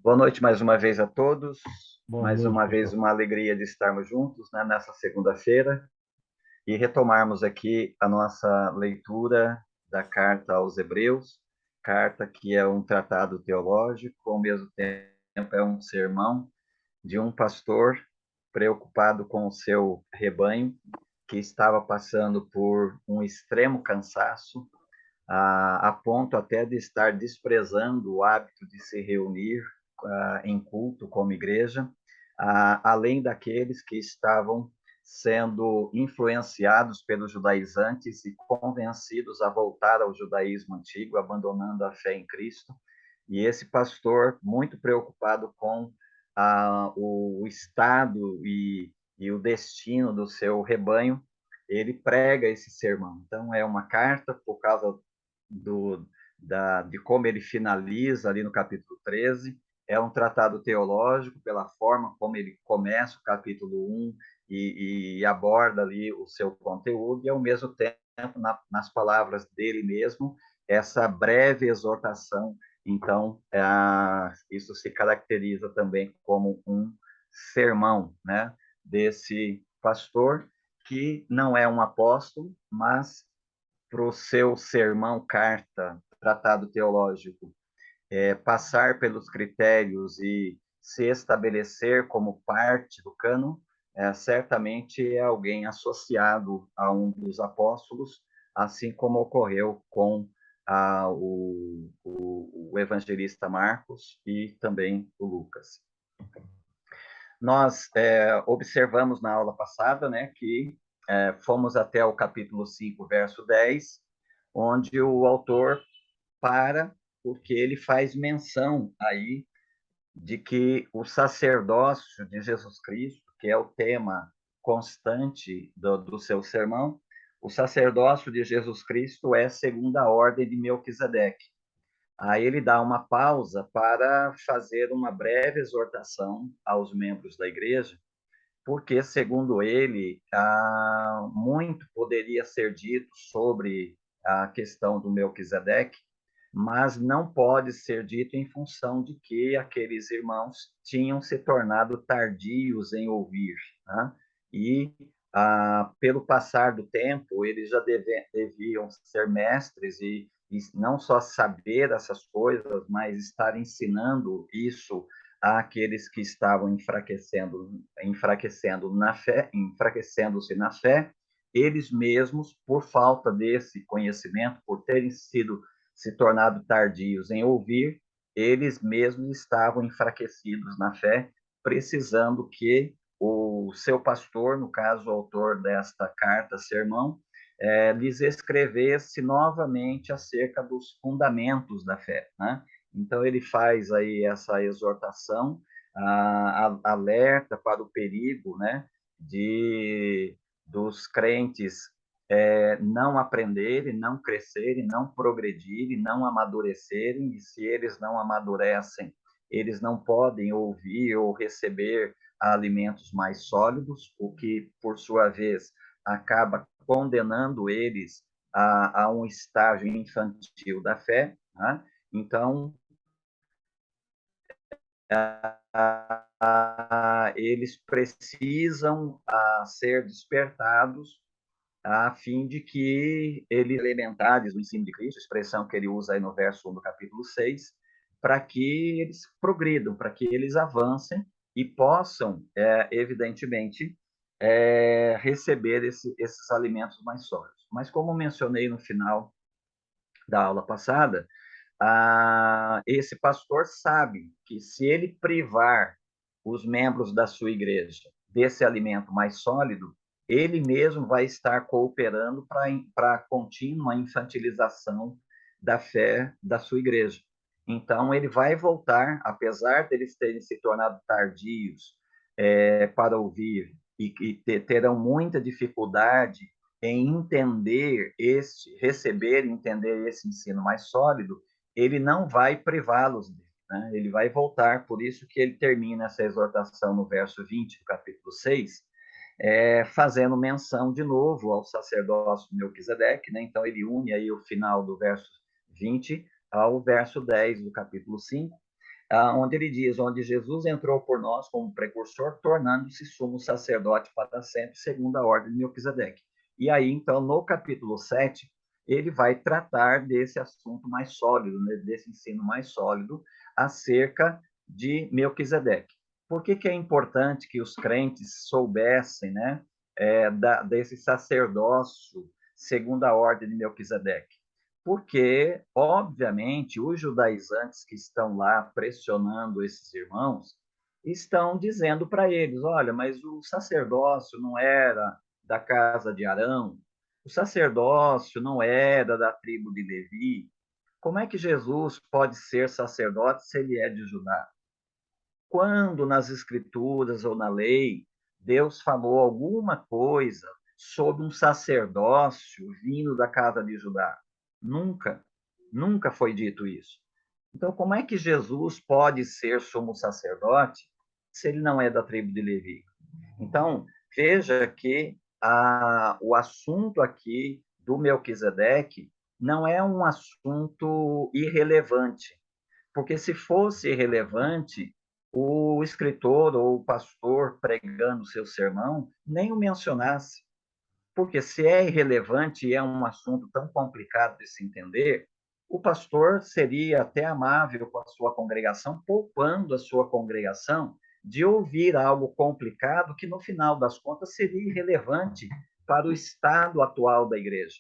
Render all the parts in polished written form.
Boa noite mais uma vez a todos. Boa Mais noite, uma vez, pastor. uma alegria de estarmos juntos, né, nessa segunda-feira e retomarmos aqui a nossa leitura da carta aos Hebreus, carta que é um tratado teológico, ao mesmo tempo é um sermão de um pastor preocupado com o seu rebanho, que estava passando por um extremo cansaço, a ponto até de estar desprezando o hábito de se reunir em culto como igreja, além daqueles que estavam sendo influenciados pelos judaizantes e convencidos a voltar ao judaísmo antigo, abandonando a fé em Cristo. E esse pastor, muito preocupado com o estado e o destino do seu rebanho, ele prega esse sermão. Então, é uma carta, por causa de como ele finaliza ali no capítulo 13. É um tratado teológico pela forma como ele começa o capítulo 1 e aborda ali o seu conteúdo, e ao mesmo tempo, nas palavras dele mesmo, essa breve exortação. Então, isso se caracteriza também como um sermão, né, desse pastor, que não é um apóstolo, mas para o seu sermão, carta, tratado teológico, passar pelos critérios e se estabelecer como parte do cânon, certamente é alguém associado a um dos apóstolos, assim como ocorreu com o evangelista Marcos e também o Lucas. Nós observamos na aula passada, né, que fomos até o capítulo 5, verso 10, onde o autor para, porque ele faz menção aí de que o sacerdócio de Jesus Cristo, que é o tema constante do seu sermão, o sacerdócio de Jesus Cristo é segundo a ordem de Melquisedeque. Aí ele dá uma pausa para fazer uma breve exortação aos membros da igreja, porque, segundo ele, muito poderia ser dito sobre a questão do Melquisedeque, mas não pode ser dito em função de que aqueles irmãos tinham se tornado tardios em ouvir, né? E, pelo passar do tempo, eles já deviam ser mestres e não só saber essas coisas, mas estar ensinando isso àqueles que estavam enfraquecendo-se na fé, eles mesmos, por falta desse conhecimento, por terem se tornado tardios em ouvir, eles mesmos estavam enfraquecidos na fé, precisando que o seu pastor, no caso, o autor desta carta, sermão, lhes escrevesse novamente acerca dos fundamentos da fé, né? Então, ele faz aí essa exortação, alerta para o perigo, né, dos crentes não aprenderem, não crescerem, não progredirem, não amadurecerem, e se eles não amadurecem, eles não podem ouvir ou receber alimentos mais sólidos, o que, por sua vez, acaba condenando eles a um estágio infantil da fé, né? Então, eles precisam ser despertados a fim de que eles elementares do ensino de Cristo, expressão que ele usa aí no verso 1 do capítulo 6, para que eles progridam, para que eles avancem e possam, evidentemente, receber esses alimentos mais sólidos. Mas, como mencionei no final da aula passada, esse pastor sabe que se ele privar os membros da sua igreja desse alimento mais sólido, ele mesmo vai estar cooperando para a contínua infantilização da fé da sua igreja. Então, ele vai voltar, apesar deles terem se tornado tardios para ouvir e terão muita dificuldade em receber e entender esse ensino mais sólido, ele não vai privá-los dele, né? Ele vai voltar, por isso que ele termina essa exortação no verso 20 do capítulo 6, fazendo menção de novo ao sacerdócio de Melquisedeque, né? Então ele une aí o final do verso 20 ao verso 10 do capítulo 5, onde ele diz, onde Jesus entrou por nós como precursor, tornando-se sumo sacerdote para sempre, segundo a ordem de Melquisedeque. E aí, então, no capítulo 7, ele vai tratar desse assunto mais sólido, né, desse ensino mais sólido acerca de Melquisedeque. Por que é importante que os crentes soubessem, né, desse sacerdócio segundo a ordem de Melquisedeque? Porque, obviamente, os judaizantes que estão lá pressionando esses irmãos estão dizendo para eles: olha, mas o sacerdócio não era da casa de Arão, o sacerdócio não era da tribo de Levi. Como é que Jesus pode ser sacerdote se ele é de Judá? Quando nas Escrituras ou na lei Deus falou alguma coisa sobre um sacerdócio vindo da casa de Judá? Nunca, nunca foi dito isso. Então, como é que Jesus pode ser sumo sacerdote se ele não é da tribo de Levi? Então, veja que o assunto aqui do Melquisedeque não é um assunto irrelevante, porque se fosse relevante, o escritor ou o pastor pregando seu sermão nem o mencionasse. Porque se é irrelevante e é um assunto tão complicado de se entender, o pastor seria até amável com a sua congregação, poupando a sua congregação de ouvir algo complicado que, no final das contas, seria irrelevante para o estado atual da igreja.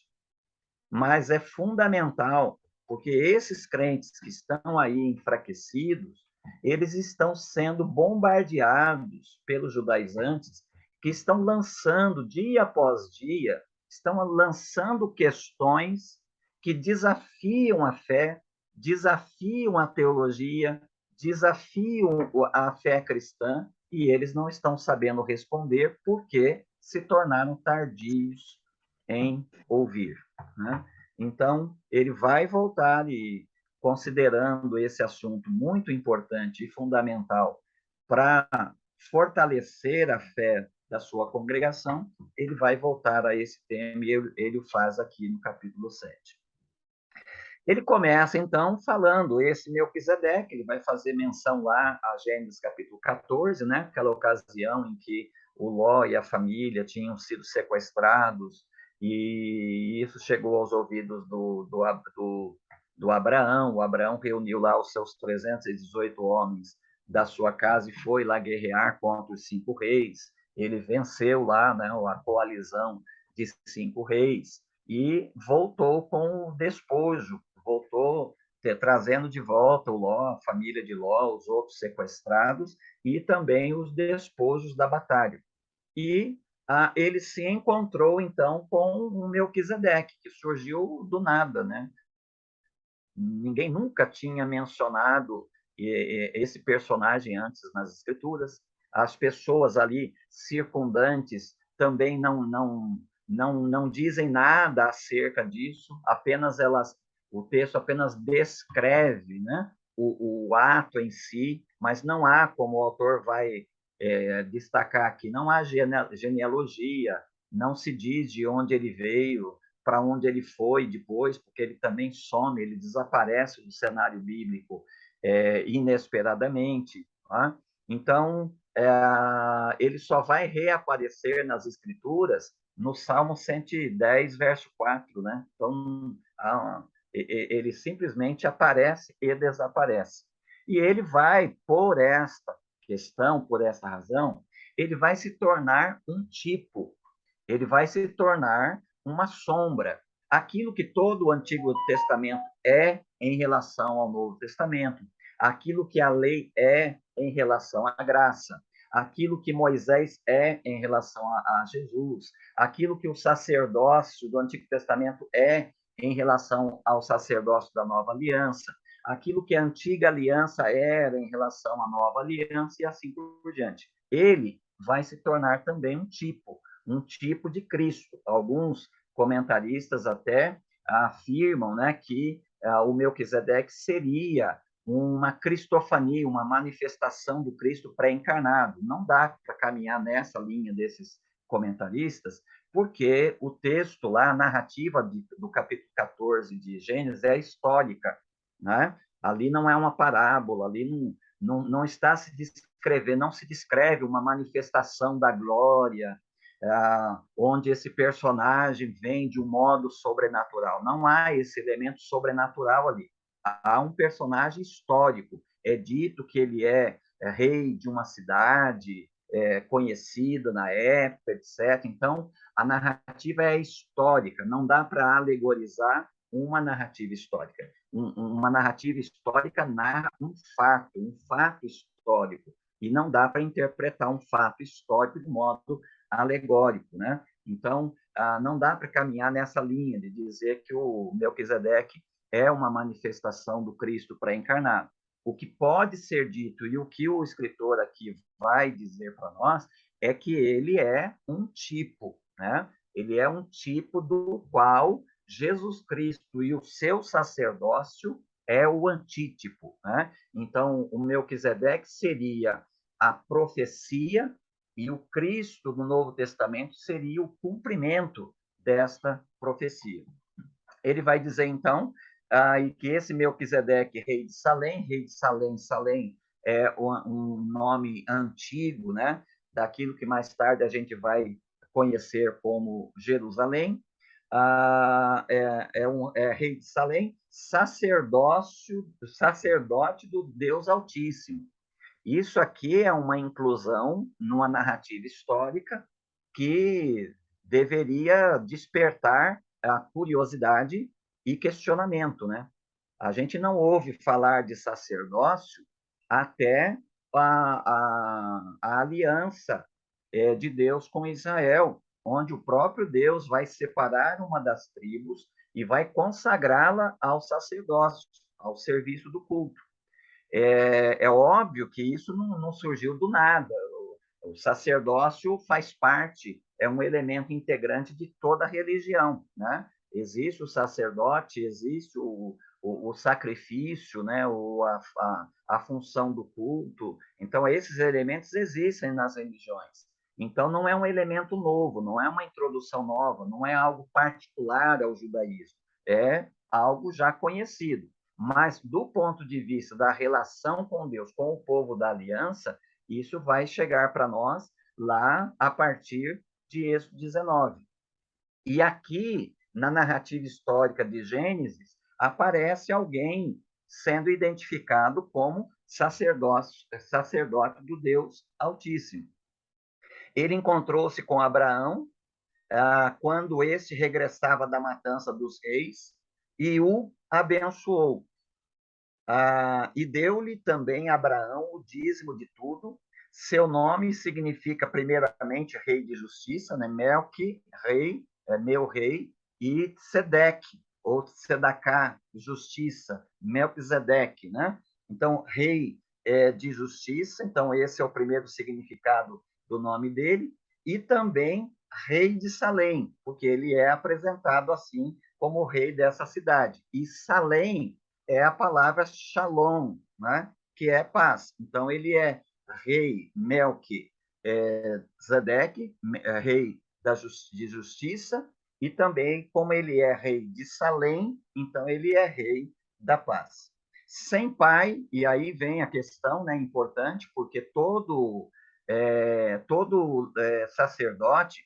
Mas é fundamental, porque esses crentes que estão aí enfraquecidos, eles estão sendo bombardeados pelos judaizantes, que estão lançando, dia após dia, estão lançando questões que desafiam a fé, desafiam a teologia, desafiam a fé cristã, e eles não estão sabendo responder porque se tornaram tardios em ouvir. Né? Então, ele vai voltar e, considerando esse assunto muito importante e fundamental para fortalecer a fé da sua congregação, ele vai voltar a esse tema e ele o faz aqui no capítulo 7. Ele começa, então, falando, esse Melquisedeque, ele vai fazer menção lá a Gênesis capítulo 14, né? Aquela ocasião em que o Ló e a família tinham sido sequestrados, e isso chegou aos ouvidos do Abraão. O Abraão reuniu lá os seus 318 homens da sua casa e foi lá guerrear contra os 5 reis. Ele venceu lá, né, a coalizão de 5 reis e voltou com o despojo, voltou trazendo de volta o Ló, a família de Ló, os outros sequestrados e também os despojos da batalha. E ele se encontrou, então, com o Melquisedeque, que surgiu do nada, né? Ninguém nunca tinha mencionado esse personagem antes nas escrituras. As pessoas ali circundantes também não dizem nada acerca disso, o texto apenas descreve, né, o ato em si, mas não há, como o autor vai destacar aqui, não há genealogia, não se diz de onde ele veio, para onde ele foi depois, porque ele também some, ele desaparece do cenário bíblico inesperadamente. Tá? Então, ele só vai reaparecer nas Escrituras no Salmo 110, verso 4. Né? Então, ele simplesmente aparece e desaparece. E ele vai, por esta questão, por esta razão, ele vai se tornar um tipo, ele vai se tornar uma sombra. Aquilo que todo o Antigo Testamento é em relação ao Novo Testamento, aquilo que a lei é em relação à graça, aquilo que Moisés é em relação a Jesus, aquilo que o sacerdócio do Antigo Testamento é em relação ao sacerdócio da Nova Aliança, aquilo que a antiga aliança era em relação à nova aliança e assim por diante. Ele vai se tornar também um tipo de Cristo. Alguns comentaristas até afirmam, né, que o Melquisedeque seria uma cristofania, uma manifestação do Cristo pré-encarnado. Não dá para caminhar nessa linha desses comentaristas, porque o texto lá, a narrativa do capítulo 14 de Gênesis é histórica, né? Ali não é uma parábola, ali não está se descrevendo, não se descreve uma manifestação da glória, onde esse personagem vem de um modo sobrenatural. Não há esse elemento sobrenatural ali. Há um personagem histórico. É dito que ele é rei de uma cidade conhecida na época, etc. Então, a narrativa é histórica, não dá para alegorizar uma narrativa histórica. Uma narrativa histórica narra um fato histórico, e não dá para interpretar um fato histórico de modo alegórico, né? Então, não dá para caminhar nessa linha de dizer que o Melquisedeque é uma manifestação do Cristo pré-encarnado. O que pode ser dito e o que o escritor aqui vai dizer para nós é que ele é um tipo, né? Ele é um tipo do qual Jesus Cristo e o seu sacerdócio é o antítipo, né? Então, o Melquisedeque seria a profecia e o Cristo do Novo Testamento seria o cumprimento desta profecia. Ele vai dizer, então, que esse Melquisedeque, rei de Salém, Salém é um nome antigo, né, daquilo que mais tarde a gente vai conhecer como Jerusalém, é rei de Salém, sacerdote do Deus Altíssimo. Isso aqui é uma inclusão numa narrativa histórica que deveria despertar a curiosidade e questionamento, né? A gente não ouve falar de sacerdócio até a aliança de Deus com Israel, onde o próprio Deus vai separar uma das tribos e vai consagrá-la ao sacerdócio, ao serviço do culto. É óbvio que isso não surgiu do nada. O sacerdócio faz parte, é um elemento integrante de toda a religião, né? Existe o sacerdote, existe o sacrifício, né? A função do culto. Então, esses elementos existem nas religiões. Então, não é um elemento novo, não é uma introdução nova, não é algo particular ao judaísmo, é algo já conhecido. Mas, do ponto de vista da relação com Deus, com o povo da aliança, isso vai chegar para nós lá a partir de Êxodo 19. E aqui, na narrativa histórica de Gênesis, aparece alguém sendo identificado como sacerdote do Deus Altíssimo. Ele encontrou-se com Abraão quando este regressava da matança dos reis e o abençoou. E deu-lhe também a Abraão o dízimo de tudo. Seu nome significa, primeiramente, rei de justiça, né? Melqui, rei, meu rei, e Sedeque, ou Sedacá, justiça, Melquisedeque, né? Então, rei de justiça, então esse é o primeiro significado do nome dele, e também rei de Salém, porque ele é apresentado assim como o rei dessa cidade. E Salém é a palavra shalom, né? Que é paz. Então, ele é rei Melqui Zedeque, rei de justiça, e também, como ele é rei de Salém, então ele é rei da paz. Sem pai, e aí vem a questão, né, importante, porque todo sacerdote,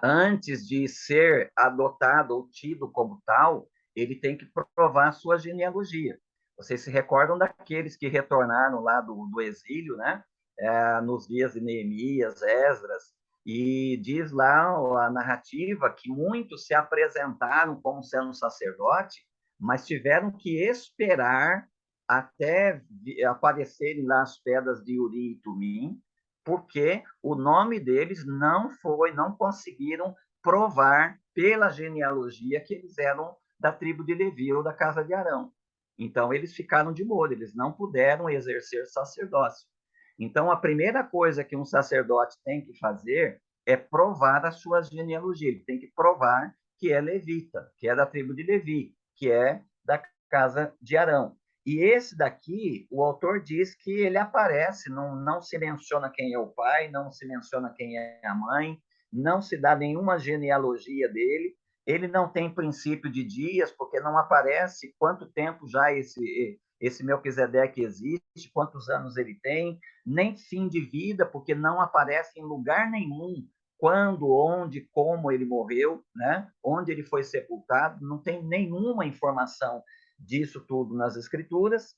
antes de ser adotado ou tido como tal, ele tem que provar sua genealogia. Vocês se recordam daqueles que retornaram lá do exílio, né? Nos dias de Neemias, Esdras, e diz lá a narrativa que muitos se apresentaram como sendo um sacerdote, mas tiveram que esperar até aparecerem lá as pedras de Urim e Tumim, porque o nome deles não conseguiram provar pela genealogia que eles eram da tribo de Levi ou da casa de Arão. Então, eles ficaram de molho, eles não puderam exercer sacerdócio. Então, a primeira coisa que um sacerdote tem que fazer é provar a sua genealogia. Ele tem que provar que é levita, que é da tribo de Levi, que é da casa de Arão. E esse daqui, o autor diz que ele aparece, não se menciona quem é o pai, não se menciona quem é a mãe, não se dá nenhuma genealogia dele, ele não tem princípio de dias, porque não aparece quanto tempo já esse Melquisedeque existe, quantos anos ele tem, nem fim de vida, porque não aparece em lugar nenhum quando, onde, como ele morreu, né? Onde ele foi sepultado, não tem nenhuma informação disso tudo nas Escrituras,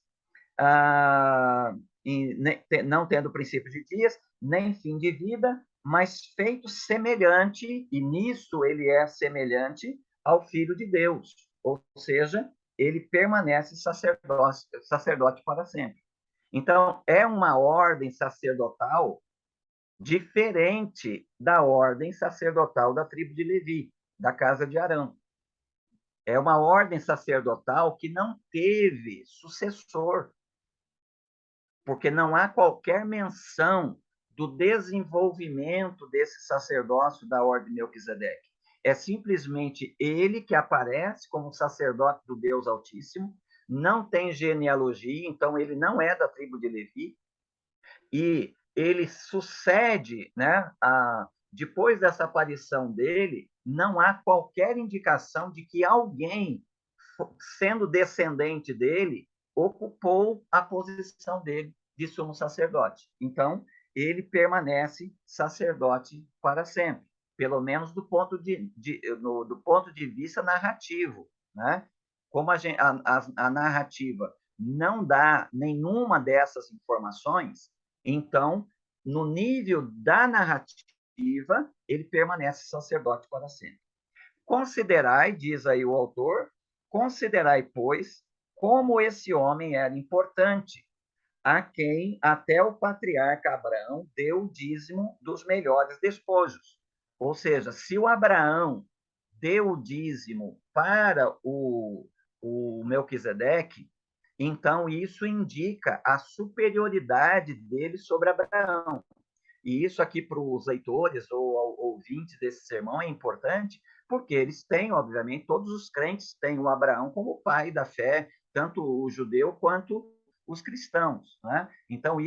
não tendo princípio de dias, nem fim de vida, mas feito semelhante, e nisso ele é semelhante ao Filho de Deus, ou seja, ele permanece sacerdote para sempre. Então, é uma ordem sacerdotal diferente da ordem sacerdotal da tribo de Levi, da casa de Arão. É uma ordem sacerdotal que não teve sucessor, porque não há qualquer menção do desenvolvimento desse sacerdócio da ordem de Melquisedeque. É simplesmente ele que aparece como sacerdote do Deus Altíssimo, não tem genealogia, então ele não é da tribo de Levi, e ele sucede, né, depois dessa aparição dele, não há qualquer indicação de que alguém, sendo descendente dele, ocupou a posição dele de sumo sacerdote. Então, ele permanece sacerdote para sempre, pelo menos do ponto do ponto de vista narrativo, né? Como a narrativa não dá nenhuma dessas informações, então, no nível da narrativa, ele permanece sacerdote para sempre. Considerai, diz aí o autor, considerai, pois, como esse homem era importante, a quem até o patriarca Abraão deu o dízimo dos melhores despojos. Ou seja, se o Abraão deu o dízimo para o Melquisedeque, então isso indica a superioridade dele sobre Abraão. E isso aqui para os leitores ou ouvintes desse sermão é importante, porque eles têm, obviamente, todos os crentes têm o Abraão como pai da fé, tanto o judeu quanto os cristãos, né? Então,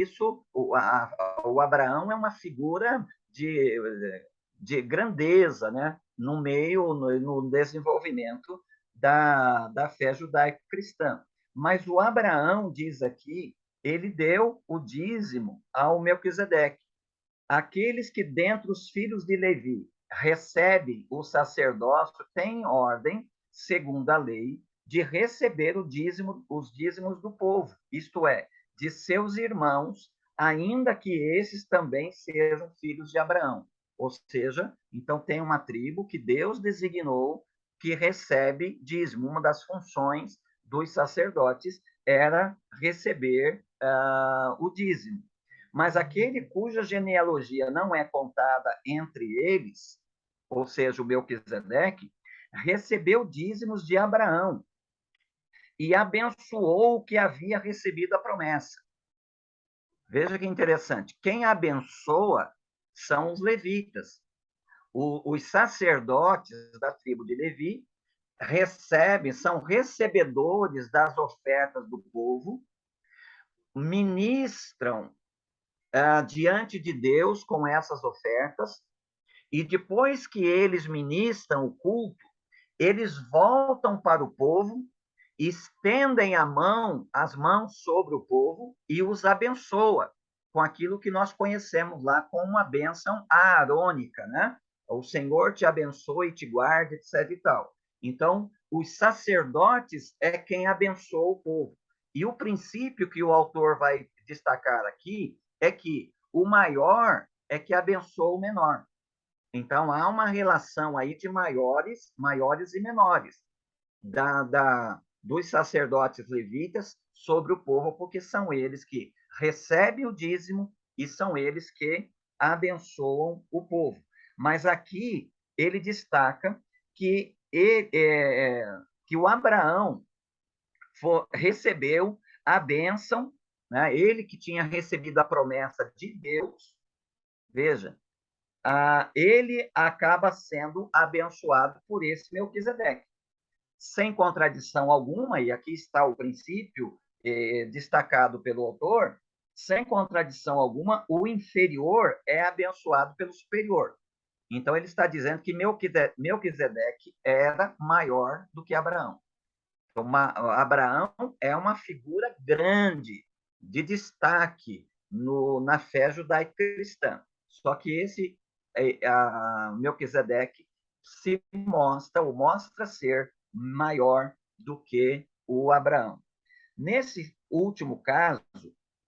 o Abraão é uma figura de grandeza, né? No meio, no desenvolvimento da fé judaico-cristã. Mas o Abraão, diz aqui, ele deu o dízimo ao Melquisedeque. Aqueles que dentre os filhos de Levi recebem o sacerdócio têm ordem, segundo a lei, de receber os dízimos do povo, isto é, de seus irmãos, ainda que esses também sejam filhos de Abraão. Ou seja, então tem uma tribo que Deus designou que recebe dízimo. Uma das funções dos sacerdotes era receber o dízimo. Mas aquele cuja genealogia não é contada entre eles, ou seja, o Melquisedeque, recebeu dízimos de Abraão e abençoou o que havia recebido a promessa. Veja que interessante. Quem abençoa são os levitas. Os sacerdotes da tribo de Levi são recebedores das ofertas do povo, ministram diante de Deus com essas ofertas, e depois que eles ministram o culto, eles voltam para o povo, estendem as mãos sobre o povo e os abençoa com aquilo que nós conhecemos lá como a bênção aarônica, né? O Senhor te abençoe e te guarde, etc e tal. Então, os sacerdotes é quem abençoa o povo. E o princípio que o autor vai destacar aqui é que o maior é que abençoa o menor. Então, há uma relação aí de maiores e menores dos sacerdotes levitas sobre o povo, porque são eles que recebem o dízimo e são eles que abençoam o povo. Mas aqui ele destaca que o Abraão recebeu a bênção, né? Ele que tinha recebido a promessa de Deus, veja, ele acaba sendo abençoado por esse Melquisedeque. Sem contradição alguma, e aqui está o princípio destacado pelo autor, sem contradição alguma, o inferior é abençoado pelo superior. Então, ele está dizendo que Melquisedeque era maior do que Abraão. Abraão é uma figura grande, de destaque na fé judaico-cristã. Só que esse Melquisedeque se mostra ser maior do que o Abraão. Nesse último caso,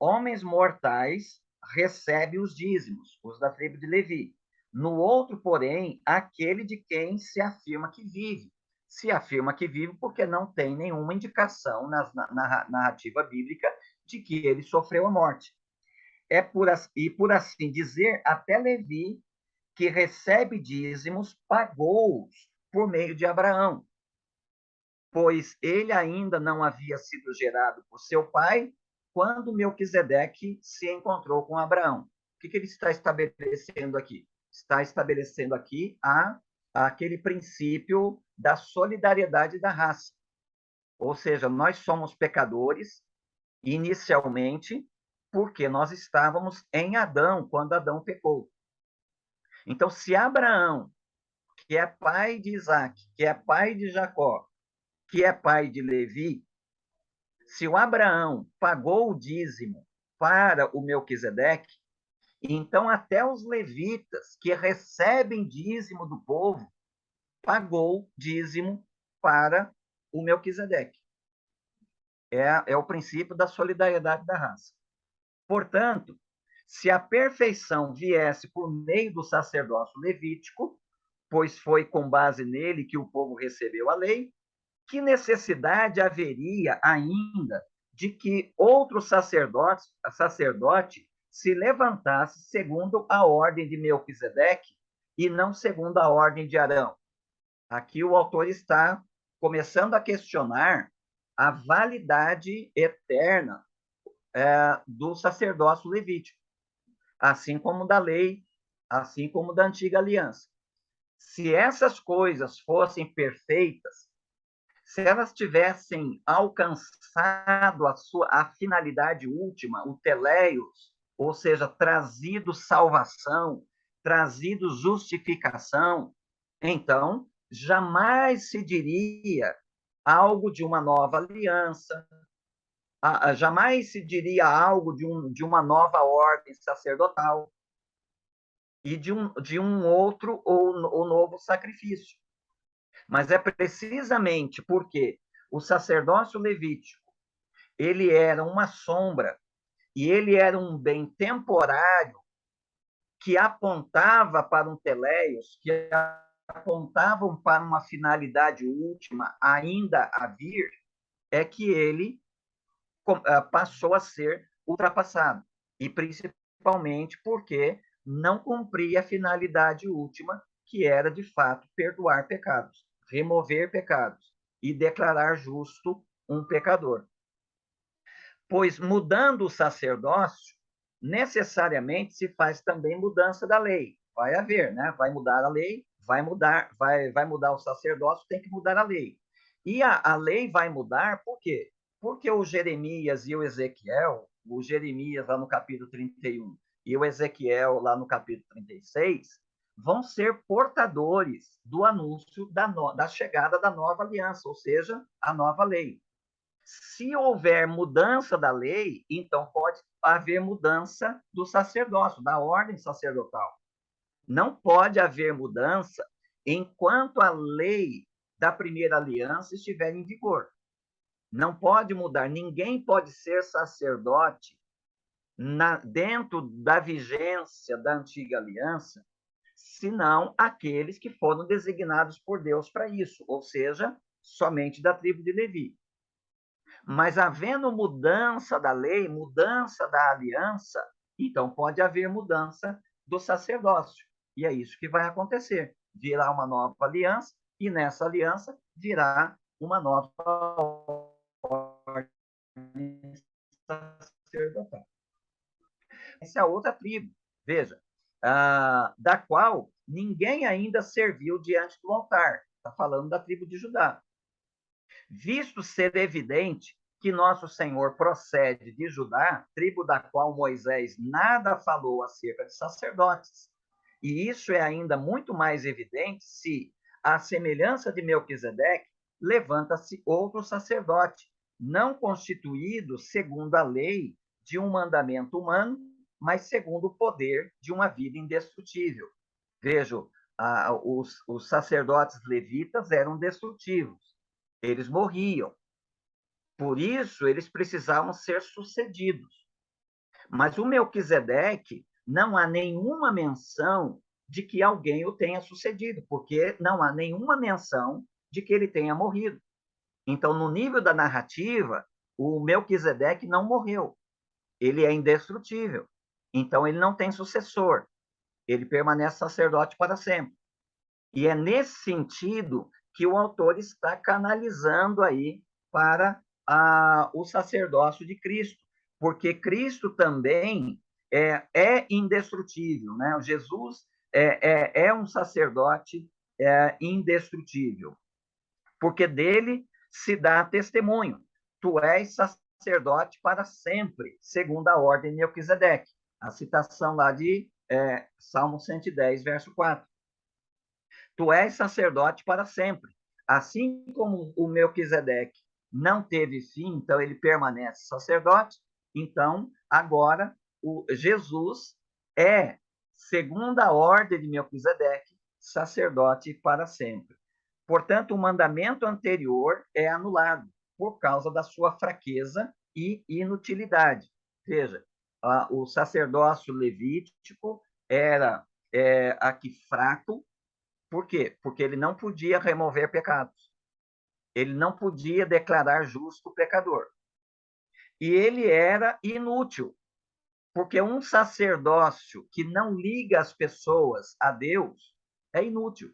homens mortais recebem os dízimos, os da tribo de Levi. No outro, porém, aquele de quem se afirma que vive. Se afirma que vive porque não tem nenhuma indicação na narrativa bíblica de que ele sofreu a morte. E por assim dizer, até Levi, que recebe dízimos, pagou-os por meio de Abraão, pois ele ainda não havia sido gerado por seu pai quando Melquisedeque se encontrou com Abraão. O que ele está estabelecendo aqui? Está estabelecendo aqui aquele princípio da solidariedade da raça. Ou seja, nós somos pecadores inicialmente porque nós estávamos em Adão quando Adão pecou. Então, se Abraão, que é pai de Isaac, que é pai de Jacó, que é pai de Levi, se o Abraão pagou o dízimo para o Melquisedeque, então até os levitas que recebem dízimo do povo pagou dízimo para o Melquisedeque. É o princípio da solidariedade da raça. Portanto, se a perfeição viesse por meio do sacerdócio levítico, pois foi com base nele que o povo recebeu a lei, que necessidade haveria ainda de que outro sacerdote se levantasse segundo a ordem de Melquisedeque e não segundo a ordem de Arão? Aqui o autor está começando a questionar a validade eterna do sacerdócio levítico, assim como da lei, assim como da antiga aliança. Se essas coisas fossem perfeitas, se elas tivessem alcançado a finalidade última, o teleios, ou seja, trazido salvação, trazido justificação, então jamais se diria algo de uma nova aliança, jamais se diria algo de uma nova ordem sacerdotal e de um outro ou novo sacrifício. Mas é precisamente porque o sacerdócio levítico ele era uma sombra e ele era um bem temporário que apontava para um teleios, que apontavam para uma finalidade última ainda a vir, é que ele passou a ser ultrapassado. E principalmente porque não cumpria a finalidade última, que era, de fato, perdoar pecados, remover pecados e declarar justo um pecador. Pois, mudando o sacerdócio, necessariamente se faz também mudança da lei. Vai haver, né? Vai mudar a lei, vai mudar o sacerdócio, tem que mudar a lei. E a lei vai mudar por quê? Porque o Jeremias e o Ezequiel, o Jeremias lá no capítulo 31 e o Ezequiel lá no capítulo 36, vão ser portadores do anúncio da chegada da nova aliança, ou seja, a nova lei. Se houver mudança da lei, então pode haver mudança do sacerdócio, da ordem sacerdotal. Não pode haver mudança enquanto a lei da primeira aliança estiver em vigor. Não pode mudar. Ninguém pode ser sacerdote dentro da vigência da antiga aliança, senão aqueles que foram designados por Deus para isso, ou seja, somente da tribo de Levi. Mas havendo mudança da lei, mudança da aliança, então pode haver mudança do sacerdócio. E é isso que vai acontecer. Virá uma nova aliança, e nessa aliança virá uma nova ordem sacerdotal. Essa é a outra tribo, veja, da qual ninguém ainda serviu diante do altar. Está falando da tribo de Judá. Visto ser evidente que nosso Senhor procede de Judá, tribo da qual Moisés nada falou acerca de sacerdotes. E isso é ainda muito mais evidente se, à semelhança de Melquisedeque, levanta-se outro sacerdote, não constituído segundo a lei de um mandamento humano, mas segundo o poder de uma vida indestrutível. Vejam, os sacerdotes levitas eram destrutivos, eles morriam. Por isso, eles precisavam ser sucedidos. Mas o Melquisedeque, não há nenhuma menção de que alguém o tenha sucedido, porque não há nenhuma menção de que ele tenha morrido. Então, no nível da narrativa, o Melquisedeque não morreu. Ele é indestrutível. Então, ele não tem sucessor. Ele permanece sacerdote para sempre. E é nesse sentido que o autor está canalizando aí para o sacerdócio de Cristo, porque Cristo também é indestrutível, né? Jesus é um sacerdote indestrutível, porque dele se dá testemunho. Tu és sacerdote para sempre, segundo a ordem de Melquisedeque. A citação lá de Salmo 110, verso 4. Tu és sacerdote para sempre. Assim como o Melquisedeque não teve fim, então ele permanece sacerdote, então agora o Jesus é, segundo a ordem de Melquisedeque, sacerdote para sempre. Portanto, o mandamento anterior é anulado por causa da sua fraqueza e inutilidade. Veja, o sacerdócio levítico era aqui fraco. Por quê? Porque ele não podia remover pecados. Ele não podia declarar justo o pecador. E ele era inútil, porque um sacerdócio que não liga as pessoas a Deus é inútil.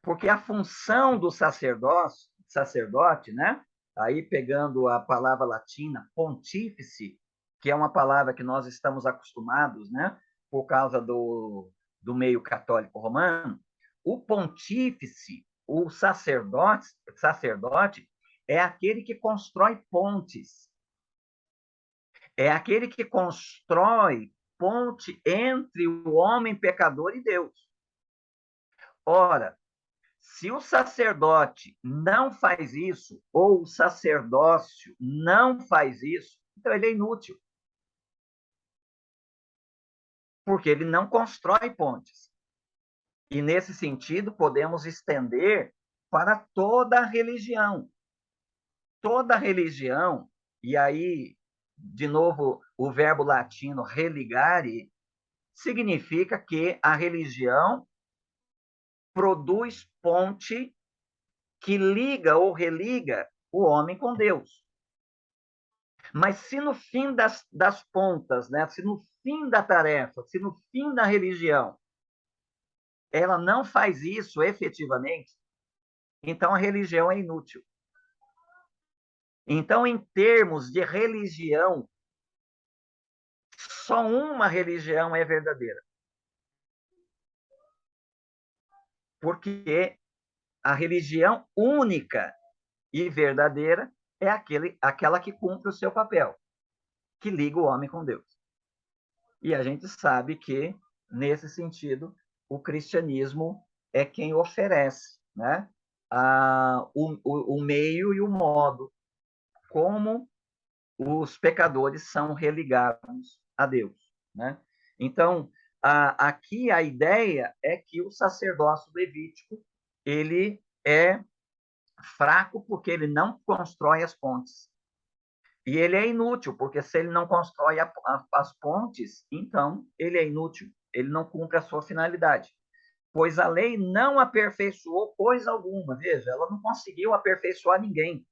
Porque a função do sacerdote, né? Aí pegando a palavra latina, pontífice, que é uma palavra que nós estamos acostumados, né? Por causa do meio católico romano, o pontífice, o sacerdote é aquele que constrói pontes, é aquele que constrói ponte entre o homem pecador e Deus. Ora, se o sacerdote não faz isso, ou o sacerdócio não faz isso, então ele é inútil. Porque ele não constrói pontes. E, nesse sentido, podemos estender para toda a religião. Toda a religião, e aí, de novo, o verbo latino religare, significa que a religião produz ponte que liga ou religa o homem com Deus. Mas se no fim das pontas, né, se no fim da tarefa, se no fim da religião, ela não faz isso efetivamente, então a religião é inútil. Então, em termos de religião, só uma religião é verdadeira. Porque a religião única e verdadeira é aquela que cumpre o seu papel, que liga o homem com Deus. E a gente sabe que, nesse sentido, o cristianismo é quem oferece, né, o meio e o modo como os pecadores são religados a Deus, né? Então, aqui a ideia é que o sacerdócio levítico ele é fraco porque ele não constrói as pontes. E ele é inútil, porque se ele não constrói as pontes, então ele é inútil, ele não cumpre a sua finalidade. Pois a lei não aperfeiçoou coisa alguma. Veja, ela não conseguiu aperfeiçoar ninguém.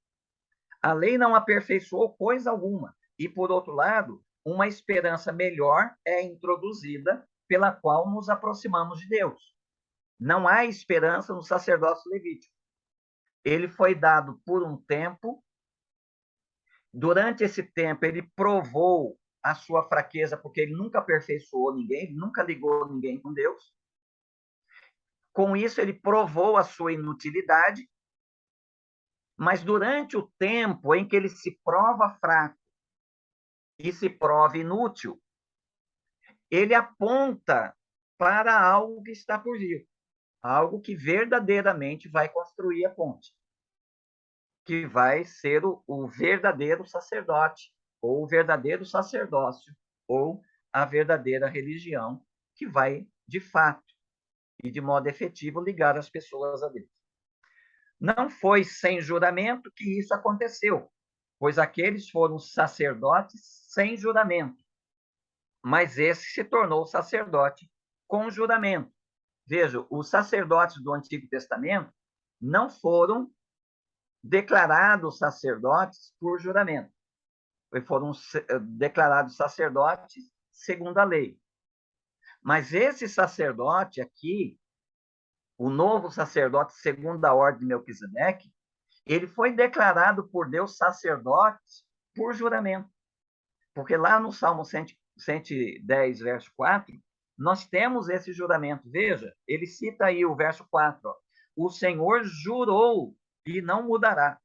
A lei não aperfeiçoou coisa alguma. E, por outro lado, uma esperança melhor é introduzida pela qual nos aproximamos de Deus. Não há esperança no sacerdócio levítico. Ele foi dado por um tempo. Durante esse tempo, ele provou a sua fraqueza, porque ele nunca aperfeiçoou ninguém, ele nunca ligou ninguém com Deus. Com isso, ele provou a sua inutilidade, mas durante o tempo em que ele se prova fraco e se prova inútil, ele aponta para algo que está por vir, algo que verdadeiramente vai construir a ponte. que vai ser o verdadeiro sacerdote, ou o verdadeiro sacerdócio, ou a verdadeira religião, que vai, de fato e de modo efetivo, ligar as pessoas a Deus. Não foi sem juramento que isso aconteceu, pois aqueles foram sacerdotes sem juramento, mas esse se tornou sacerdote com juramento. Veja, os sacerdotes do Antigo Testamento não foram declarados sacerdotes por juramento, foram declarados sacerdotes segundo a lei. Mas esse sacerdote aqui, o novo sacerdote segundo a ordem de Melquisedeque, ele foi declarado por Deus sacerdote por juramento. Porque lá no Salmo 110, verso 4, nós temos esse juramento. Veja, ele cita aí o verso 4. Ó, o Senhor jurou e não mudará.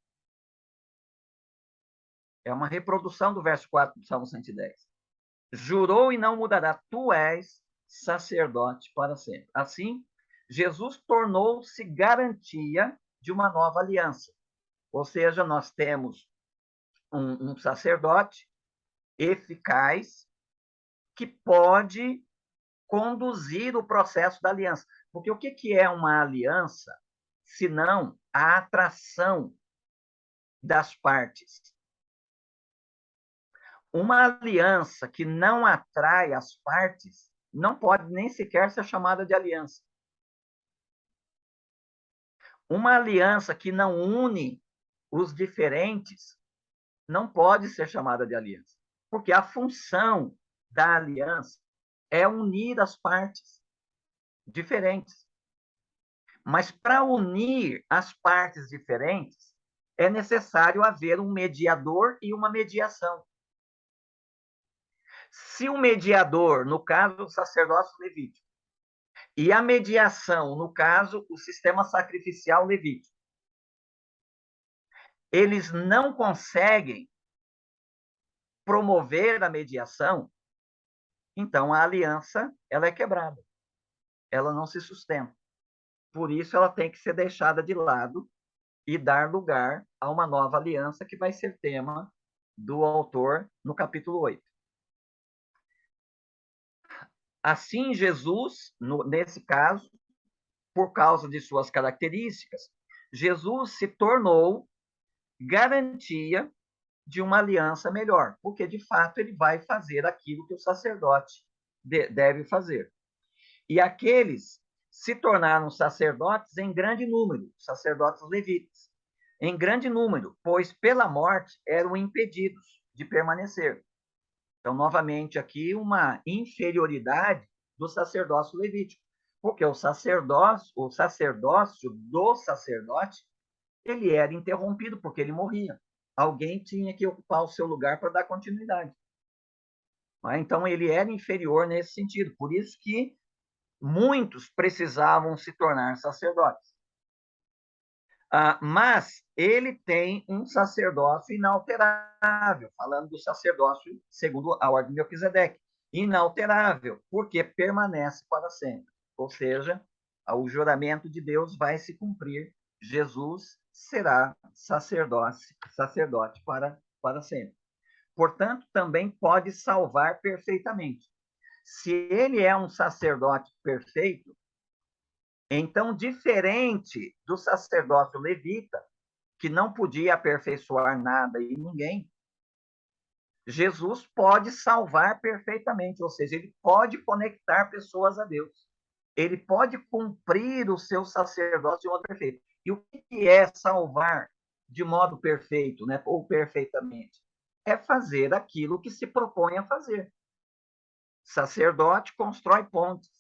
É uma reprodução do verso 4 do Salmo 110. Jurou e não mudará. Tu és sacerdote para sempre. Assim, Jesus tornou-se garantia de uma nova aliança. Ou seja, nós temos um sacerdote eficaz que pode conduzir o processo da aliança. Porque o que é uma aliança, senão a atração das partes? Uma aliança que não atrai as partes não pode nem sequer ser chamada de aliança. Uma aliança que não une os diferentes não pode ser chamada de aliança, porque a função da aliança é unir as partes diferentes. Mas para unir as partes diferentes, é necessário haver um mediador e uma mediação. Se o mediador, no caso, o sacerdócio levítico, e a mediação, no caso, o sistema sacrificial levítico, eles não conseguem promover a mediação, então a aliança ela é quebrada. Ela não se sustenta. Por isso, ela tem que ser deixada de lado e dar lugar a uma nova aliança que vai ser tema do autor no capítulo 8. Assim, Jesus, nesse caso, por causa de suas características, Jesus se tornou garantia de uma aliança melhor, porque de fato ele vai fazer aquilo que o sacerdote deve fazer. E aqueles se tornaram sacerdotes em grande número, sacerdotes levitas, em grande número, pois pela morte eram impedidos de permanecer. Então, novamente, aqui uma inferioridade do sacerdócio levítico, porque o sacerdócio do sacerdote, ele era interrompido porque ele morria. Alguém tinha que ocupar o seu lugar para dar continuidade. Então, ele era inferior nesse sentido. Por isso que muitos precisavam se tornar sacerdotes. Mas ele tem um sacerdócio inalterável, falando do sacerdócio segundo a ordem de Melquisedeque, inalterável, porque permanece para sempre. Ou seja, o juramento de Deus vai se cumprir. Jesus será sacerdote para sempre. Portanto, também pode salvar perfeitamente. Se ele é um sacerdote perfeito, então, diferente do sacerdócio levita, que não podia aperfeiçoar nada e ninguém, Jesus pode salvar perfeitamente, ou seja, ele pode conectar pessoas a Deus. Ele pode cumprir o seu sacerdócio de modo perfeito. E o que é salvar de modo perfeito, né, ou perfeitamente? É fazer aquilo que se propõe a fazer. Sacerdote constrói pontes.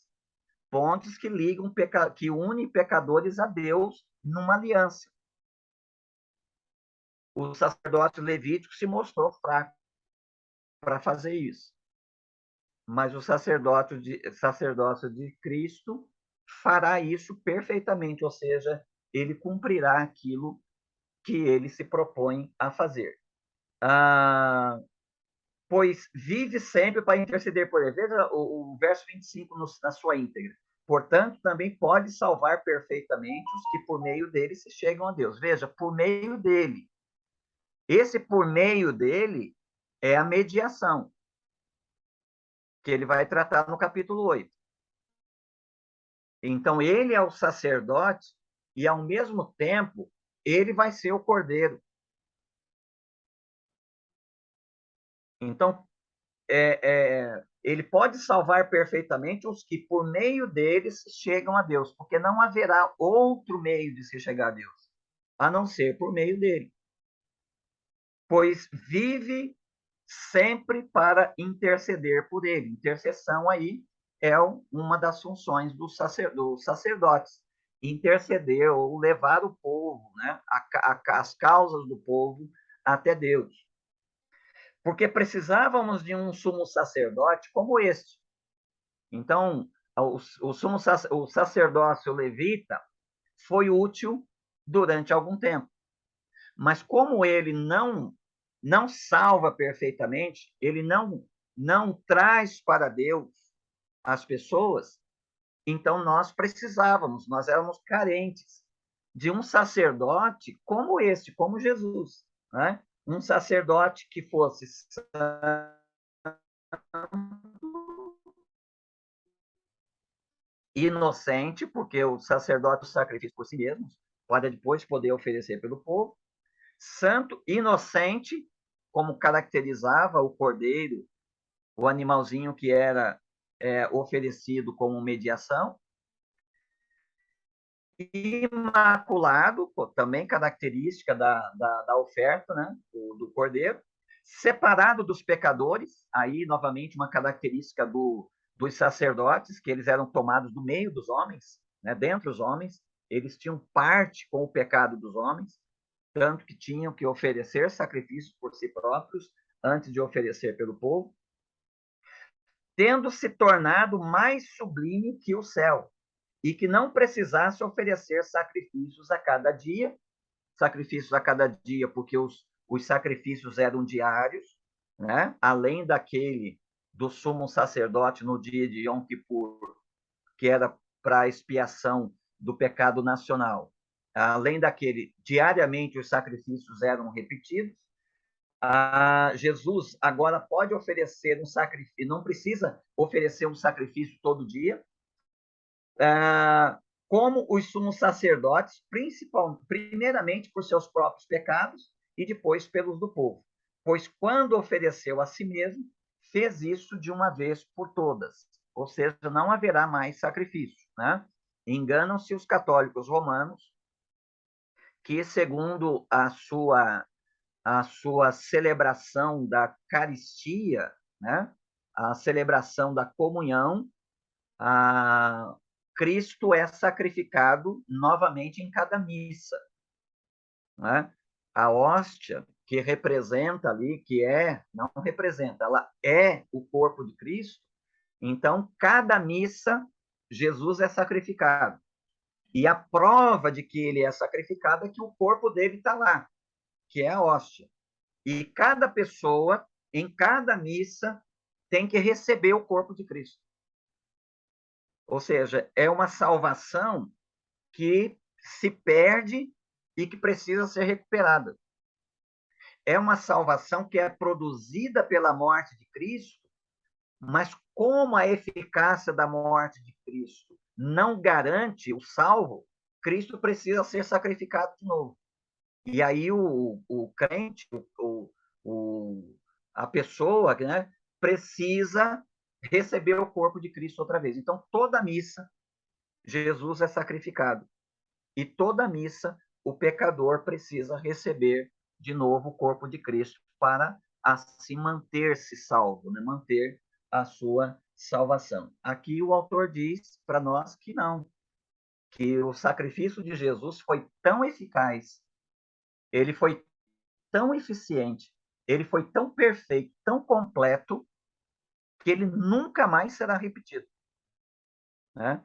Pontes que ligam, que unem pecadores a Deus numa aliança. O sacerdócio levítico se mostrou fraco para fazer isso. Mas o sacerdócio de Cristo fará isso perfeitamente, ou seja, ele cumprirá aquilo que ele se propõe a fazer. Pois vive sempre para interceder por ele. Veja o verso 25 na sua íntegra. Portanto, também pode salvar perfeitamente os que por meio dele se chegam a Deus. Veja, por meio dele. Esse por meio dele é a mediação, que ele vai tratar no capítulo 8. Então, ele é o sacerdote e, ao mesmo tempo, ele vai ser o cordeiro. Então, ele pode salvar perfeitamente os que, por meio deles, chegam a Deus, porque não haverá outro meio de se chegar a Deus, a não ser por meio dele. Pois vive sempre para interceder por ele. Intercessão aí é uma das funções dos sacerdotes. Interceder ou levar o povo, né, as causas do povo até Deus. Porque precisávamos de um sumo sacerdote como este. Então, o sacerdócio levita foi útil durante algum tempo. Mas como ele não salva perfeitamente, ele não traz para Deus as pessoas, então nós éramos carentes de um sacerdote como este, como Jesus, né? Um sacerdote que fosse inocente, porque o sacerdote sacrifício por si mesmo, para depois poder oferecer pelo povo, santo, inocente, como caracterizava o cordeiro, o animalzinho que era oferecido como mediação, imaculado, também característica da oferta, né, do cordeiro, separado dos pecadores, aí novamente uma característica dos sacerdotes, que eles eram tomados do meio dos homens, né, dentre os homens, eles tinham parte com o pecado dos homens, tanto que tinham que oferecer sacrifícios por si próprios antes de oferecer pelo povo, tendo se tornado mais sublime que o céu, e que não precisasse oferecer sacrifícios a cada dia, porque os sacrifícios eram diários, né? Além daquele do sumo sacerdote no dia de Yom Kippur, que era para expiação do pecado nacional. Além daquele, diariamente os sacrifícios eram repetidos. Jesus agora pode oferecer um sacrifício, não precisa oferecer um sacrifício todo dia, como os sumos sacerdotes, primeiramente por seus próprios pecados e depois pelos do povo. Pois quando ofereceu a si mesmo, fez isso de uma vez por todas. Ou seja, não haverá mais sacrifício, né? Enganam-se os católicos romanos, que segundo a sua celebração da caristia, né? A celebração da comunhão, Cristo é sacrificado novamente em cada missa, né? A hóstia que representa ali, não representa, ela é o corpo de Cristo. Então, cada missa, Jesus é sacrificado. E a prova de que ele é sacrificado é que o corpo dele está lá, que é a hóstia. E cada pessoa, em cada missa, tem que receber o corpo de Cristo. Ou seja, é uma salvação que se perde e que precisa ser recuperada. É uma salvação que é produzida pela morte de Cristo, mas como a eficácia da morte de Cristo não garante o salvo, Cristo precisa ser sacrificado de novo. E aí o crente, a pessoa, né, precisa receber o corpo de Cristo outra vez. Então, toda missa, Jesus é sacrificado. E toda missa, o pecador precisa receber de novo o corpo de Cristo para assim manter-se salvo, né? Manter a sua salvação. Aqui o autor diz para nós que não, que o sacrifício de Jesus foi tão eficaz, ele foi tão eficiente, ele foi tão perfeito, tão completo, que ele nunca mais será repetido, né?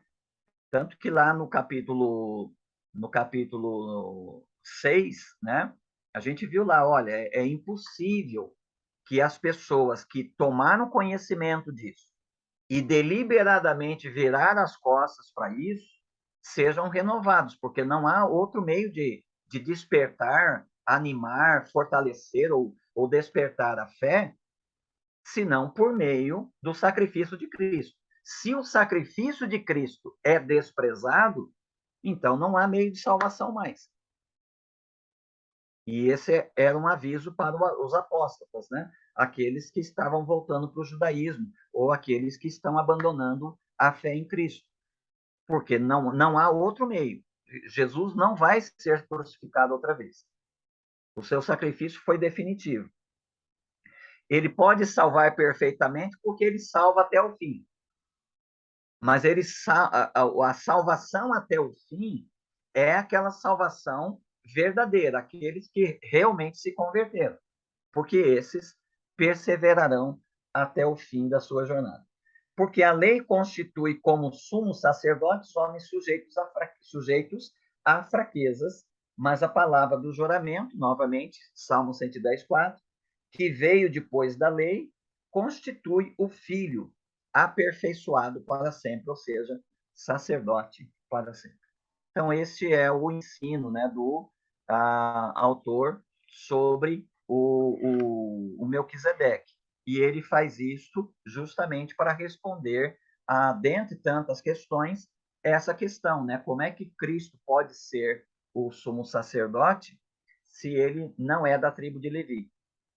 Tanto que lá no capítulo 6, né, a gente viu lá, olha, é impossível que as pessoas que tomaram conhecimento disso e deliberadamente viraram as costas para isso, sejam renovados, porque não há outro meio de despertar animar, fortalecer ou despertar a fé, senão por meio do sacrifício de Cristo. Se o sacrifício de Cristo é desprezado, então não há meio de salvação mais. E esse era um aviso para os apóstolos, né? Aqueles que estavam voltando para o judaísmo, ou aqueles que estão abandonando a fé em Cristo. Porque não há outro meio. Jesus não vai ser crucificado outra vez. O seu sacrifício foi definitivo. Ele pode salvar perfeitamente porque ele salva até o fim. Mas a salvação até o fim é aquela salvação verdadeira, aqueles que realmente se converteram, porque esses perseverarão até o fim da sua jornada. Porque a lei constitui como sumo sacerdotes homens sujeitos a fraquezas, mas a palavra do juramento, novamente, Salmo 110:4, que veio depois da lei, constitui o Filho aperfeiçoado para sempre, ou seja, sacerdote para sempre. Então, este é o ensino, né, do autor sobre o Melquisedeque. E ele faz isso justamente para responder, dentre tantas questões, essa questão, né? Como é que Cristo pode ser o sumo sacerdote se ele não é da tribo de Levi?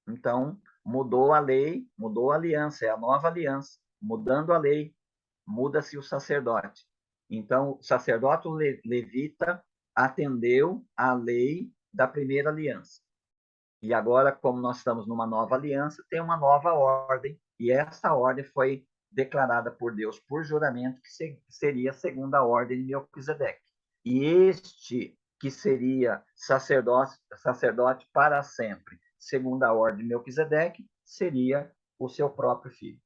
Então, mudou a lei, mudou a aliança, é a nova aliança. Mudando a lei, muda-se o sacerdote. Então, o sacerdote levita atendeu à lei da primeira aliança. E agora, como nós estamos numa nova aliança, tem uma nova ordem, e essa ordem foi declarada por Deus por juramento, que seria a segunda ordem de Melquisedeque. E este, que seria sacerdote para sempre, segundo a ordem de Melquisedeque, seria o seu próprio filho.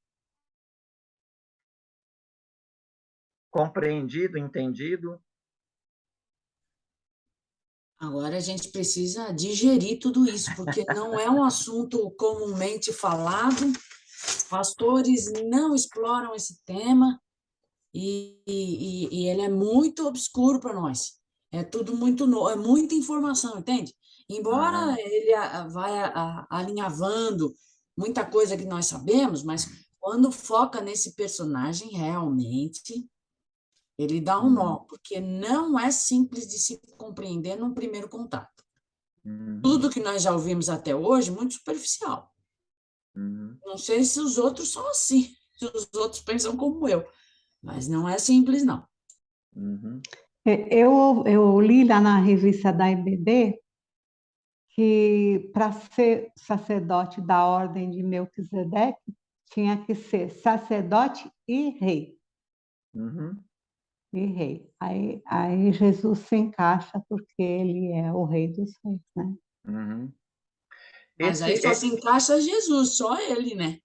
Compreendido, entendido? Agora a gente precisa digerir tudo isso, porque não é um assunto comumente falado, pastores não exploram esse tema e ele é muito obscuro para nós. É tudo muito novo, é muita informação, entende? Embora ele vai alinhavando muita coisa que nós sabemos, mas quando foca nesse personagem, realmente ele dá um nó, porque não é simples de se compreender num primeiro contato. Tudo que nós já ouvimos até hoje, muito superficial. Não sei se os outros são assim, se os outros pensam como eu, mas não é simples, não. Eu li lá na revista da IBD que para ser sacerdote da ordem de Melquisedeque tinha que ser sacerdote e rei. E rei. Aí Jesus se encaixa porque ele é o rei dos reis, né? Mas aí só se encaixa Jesus, só ele, né?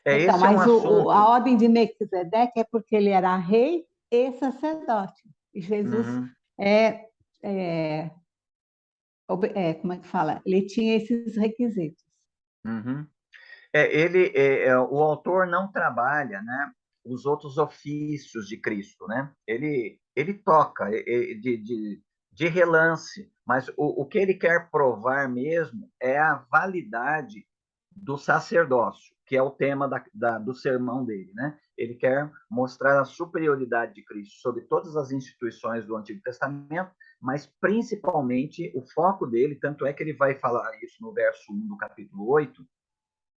Então, mas a ordem de Melquisedeque é porque ele era rei e sacerdote. E Jesus como é que fala? Ele tinha esses requisitos. O autor não trabalha, né, os outros ofícios de Cristo, né? Ele toca de relance, mas o que ele quer provar mesmo é a validade do sacerdócio, que é o tema do sermão dele, né? Ele quer mostrar a superioridade de Cristo sobre todas as instituições do Antigo Testamento, mas principalmente o foco dele, tanto é que ele vai falar isso no verso 1 do capítulo 8,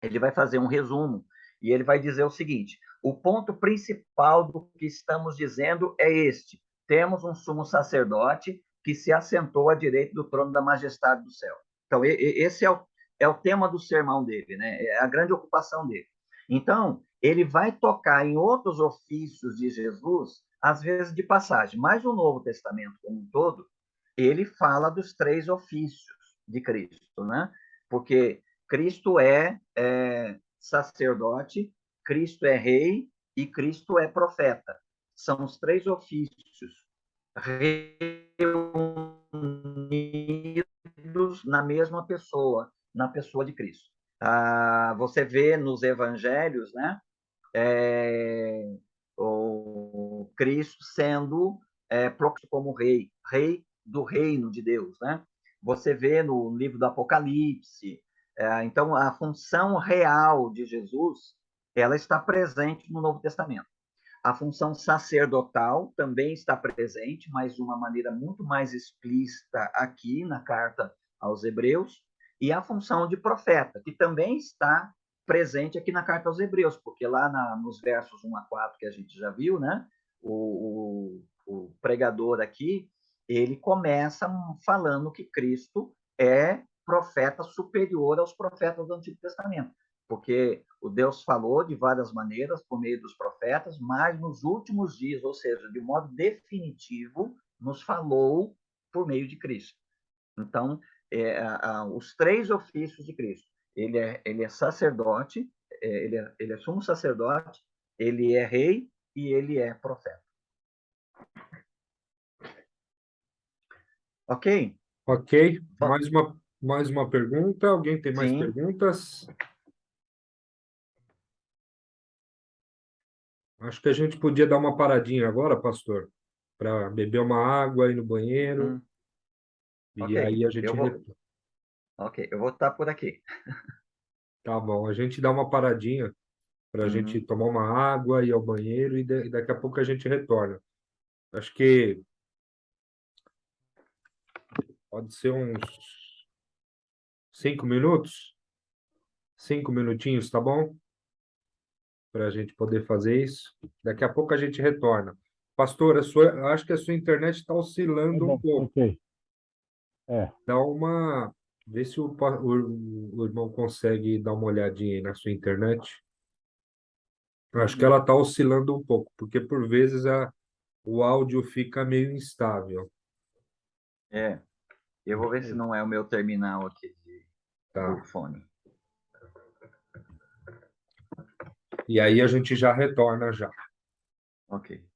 ele vai fazer um resumo e ele vai dizer o seguinte: o ponto principal do que estamos dizendo é este: temos um sumo sacerdote que se assentou à direita do trono da majestade do céu. Então, esse é o tema do sermão dele, né? É a grande ocupação dele. Então, ele vai tocar em outros ofícios de Jesus, às vezes de passagem, mas o Novo Testamento como um todo, ele fala dos 3 ofícios de Cristo, né? Porque Cristo é sacerdote, Cristo é rei e Cristo é profeta. São os 3 ofícios reunidos na mesma pessoa, na pessoa de Cristo. Você vê nos evangelhos, né, o Cristo sendo proposto como rei do reino de Deus, né? você vê no livro do Apocalipse. Então, a função real de Jesus, ela está presente no Novo Testamento. A função sacerdotal também está presente, mas de uma maneira muito mais explícita aqui na carta aos Hebreus, e a função de profeta, que também está presente aqui na carta aos Hebreus, porque lá nos versos 1 a 4 que a gente já viu, né, o pregador aqui, ele começa falando que Cristo é profeta superior aos profetas do Antigo Testamento, porque o Deus falou de várias maneiras por meio dos profetas, mas nos últimos dias, ou seja, de modo definitivo, nos falou por meio de Cristo. Então, os três ofícios de Cristo. Ele é sacerdote, ele é sumo sacerdote, ele é rei e ele é profeta. Ok? Ok. Mais uma pergunta. Alguém tem mais Sim. perguntas? Acho que a gente podia dar uma paradinha agora, pastor, para beber uma água, ir no banheiro, e Ok, aí a gente... Ok, eu vou estar por aqui. Tá bom, a gente dá uma paradinha para a gente tomar uma água, ir ao banheiro, e daqui a pouco a gente retorna. Acho que pode ser uns 5 minutos? 5 minutinhos, tá bom? Para a gente poder fazer isso. Daqui a pouco a gente retorna. Pastor, acho que a sua internet está oscilando um pouco. Ok. Dá uma... Vê se o irmão consegue dar uma olhadinha aí na sua internet. Eu acho que ela está oscilando um pouco, porque por vezes o áudio fica meio instável. Eu vou ver se não é o meu terminal aqui do fone. E aí a gente já retorna já. Ok.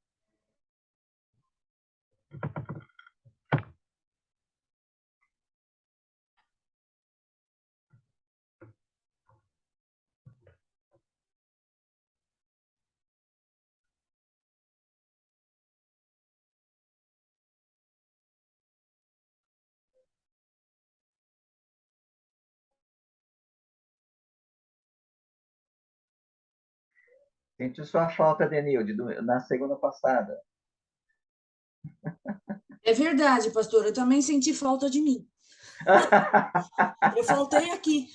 Senti sua falta, Denilde, na segunda passada. É verdade, pastor, eu também senti falta de mim. Eu faltei aqui.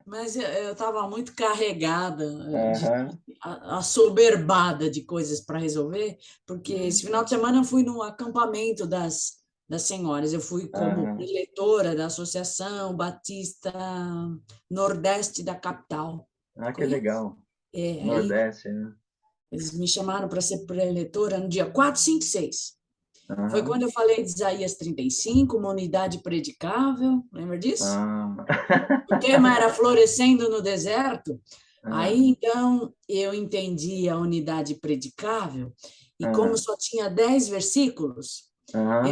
Mas eu estava muito carregada, assoberbada de coisas para resolver, porque esse final de semana eu fui no acampamento das senhoras. Eu fui como preletora da Associação Batista Nordeste da capital. Que legal. Nordeste, né? Eles me chamaram para ser preletora no dia 4, 5 e 6. Foi quando eu falei de Isaías 35, uma unidade predicável, lembra disso? O tema era florescendo no deserto. Aí, então, eu entendi a unidade predicável, e como só tinha 10 versículos,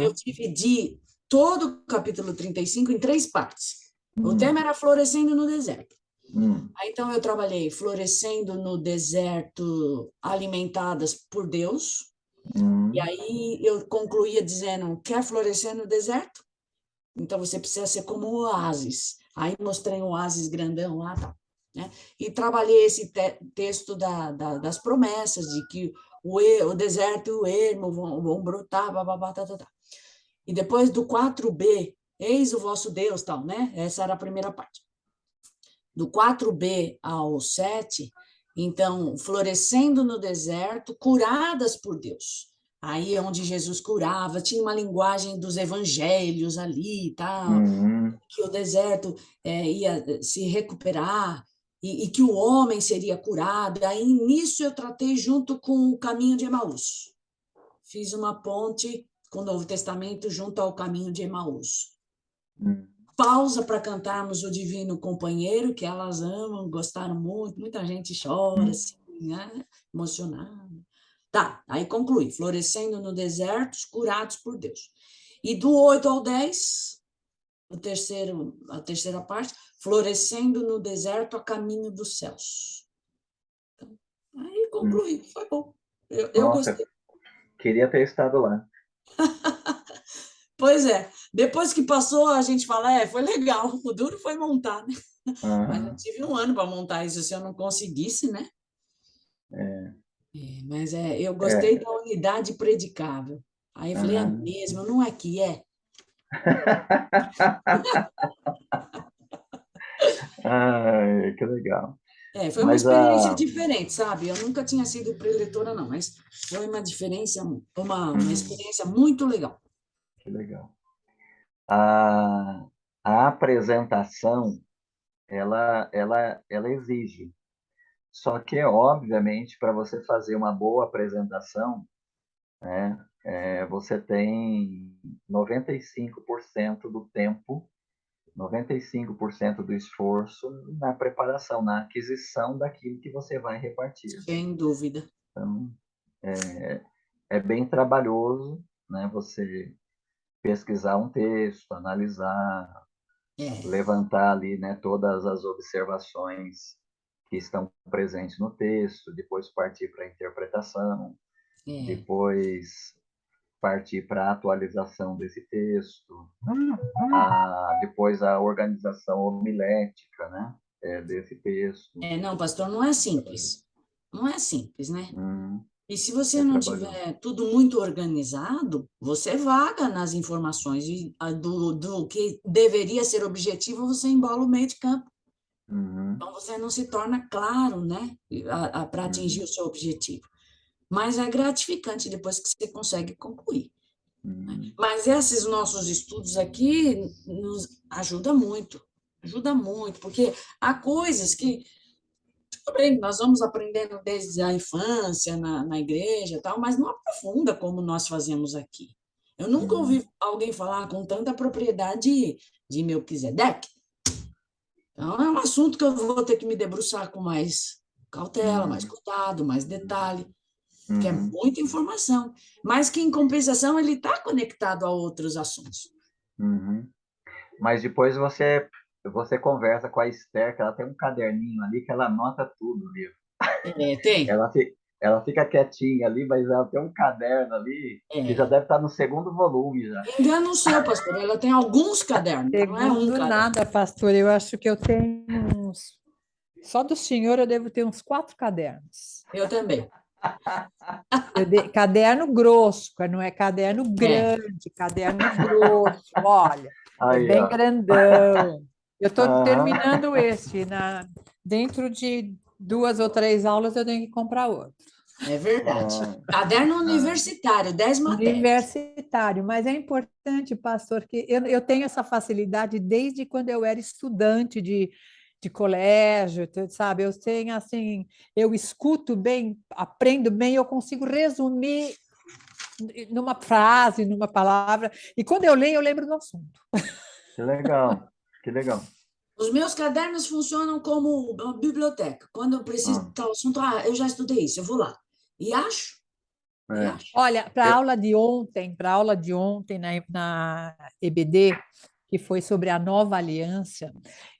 eu dividi todo o capítulo 35 em 3 partes. O tema era florescendo no deserto. Aí, então, eu trabalhei florescendo no deserto, alimentadas por Deus. E aí eu concluía dizendo, quer florescer no deserto? Então você precisa ser como um oásis. Aí mostrei um oásis grandão lá, tá, né? E trabalhei esse texto das promessas de que o deserto e o ermo vão brotar, bababá, tá, tá, tá. E depois do 4b, eis o vosso Deus, tal, né? Essa era a primeira parte. Do 4b ao 7, então, florescendo no deserto, curadas por Deus. Aí é onde Jesus curava, tinha uma linguagem dos evangelhos ali e tal, que o deserto ia se recuperar e que o homem seria curado. Aí, nisso, eu tratei junto com o caminho de Emaús. Fiz uma ponte com o Novo Testamento junto ao caminho de Emaús. Pausa para cantarmos o Divino Companheiro, que elas amam, gostaram muito, muita gente chora, assim, né? Emocionada. Tá, aí conclui, florescendo no deserto, curados por Deus. E do 8 ao 10, a terceira parte, florescendo no deserto a caminho dos céus. Então, aí conclui, foi bom. Eu gostei. Queria ter estado lá. Pois é, Depois que passou, a gente fala, foi legal, o duro foi montar, né? Mas eu Aham, tive um ano para montar isso, se eu não conseguisse, né? é, Mas eu é, gostei da unidade predicável. Aí eu falei, é aham. mesmo, não é que é? Ai, que legal. Foi uma Mas experiência diferente, sabe? Eu nunca tinha sido preletora, não, mas foi uma diferença, uma hum, experiência muito legal. que legal. A, a apresentação, ela exige. Só que, obviamente, para você fazer uma boa apresentação, né, você tem 95% do tempo, 95% do esforço na preparação, na aquisição daquilo que você vai repartir. Sem dúvida. Então, é bem trabalhoso, né, você pesquisar um texto, analisar, É, levantar ali, né, todas as observações que estão presentes no texto, depois partir para a interpretação, é. depois partir para a atualização desse texto, depois a organização homilética, né, desse texto. Não, pastor, não é simples. Não é simples, né? Hum, E se você é não trabalhoso. tiver tudo muito organizado, você vaga nas informações e do que deveria ser objetivo, você embola o meio de campo. Uhum, Então, você não se torna claro, né, para atingir o uhum, seu objetivo. Mas é gratificante depois que você consegue concluir. uhum, Mas esses nossos estudos aqui nos ajuda muito, porque há coisas que, tudo bem, nós vamos aprendendo desde a infância, na igreja e tal, mas não aprofunda como nós fazemos aqui. Eu nunca uhum, ouvi alguém falar com tanta propriedade de Melquisedeque. Então, é um assunto que eu vou ter que me debruçar com mais cautela, mais uhum, cuidado, mais detalhe, que é uhum, muita informação, mas que, em compensação, ele está conectado a outros assuntos. uhum. Mas depois você conversa com a Esther, que ela tem um caderninho ali que ela anota tudo ali. Tem. Ela fica quietinha ali, mas ela tem um caderno ali que já É. deve estar no segundo volume já. Engano o seu, pastor, ela tem alguns cadernos, não é um Segundo caderno. nada, pastor, eu acho que eu tenho uns. Só do senhor eu devo ter uns 4 cadernos. Eu também. Caderno grosso, não é caderno É. grande, caderno grosso, olha, é Aí, bem ó. grandão. Eu estou Aham. terminando esse, dentro de 2 ou 3 aulas eu tenho que comprar outro. É verdade. Ah, Caderno ah, universitário, 10 matérias. Universitário, mas é importante, pastor, que eu tenho essa facilidade desde quando eu era estudante de colégio, sabe? Eu tenho assim, eu escuto bem, aprendo bem, eu consigo resumir numa frase, numa palavra, e quando eu leio, eu lembro do assunto. que legal, que legal. Os meus cadernos funcionam como uma biblioteca. Quando eu preciso de Ah, tal assunto, eu já estudei isso, eu vou lá. E acho, e é. acho. Olha, Eu, para a aula de ontem na EBD, que foi sobre a nova aliança,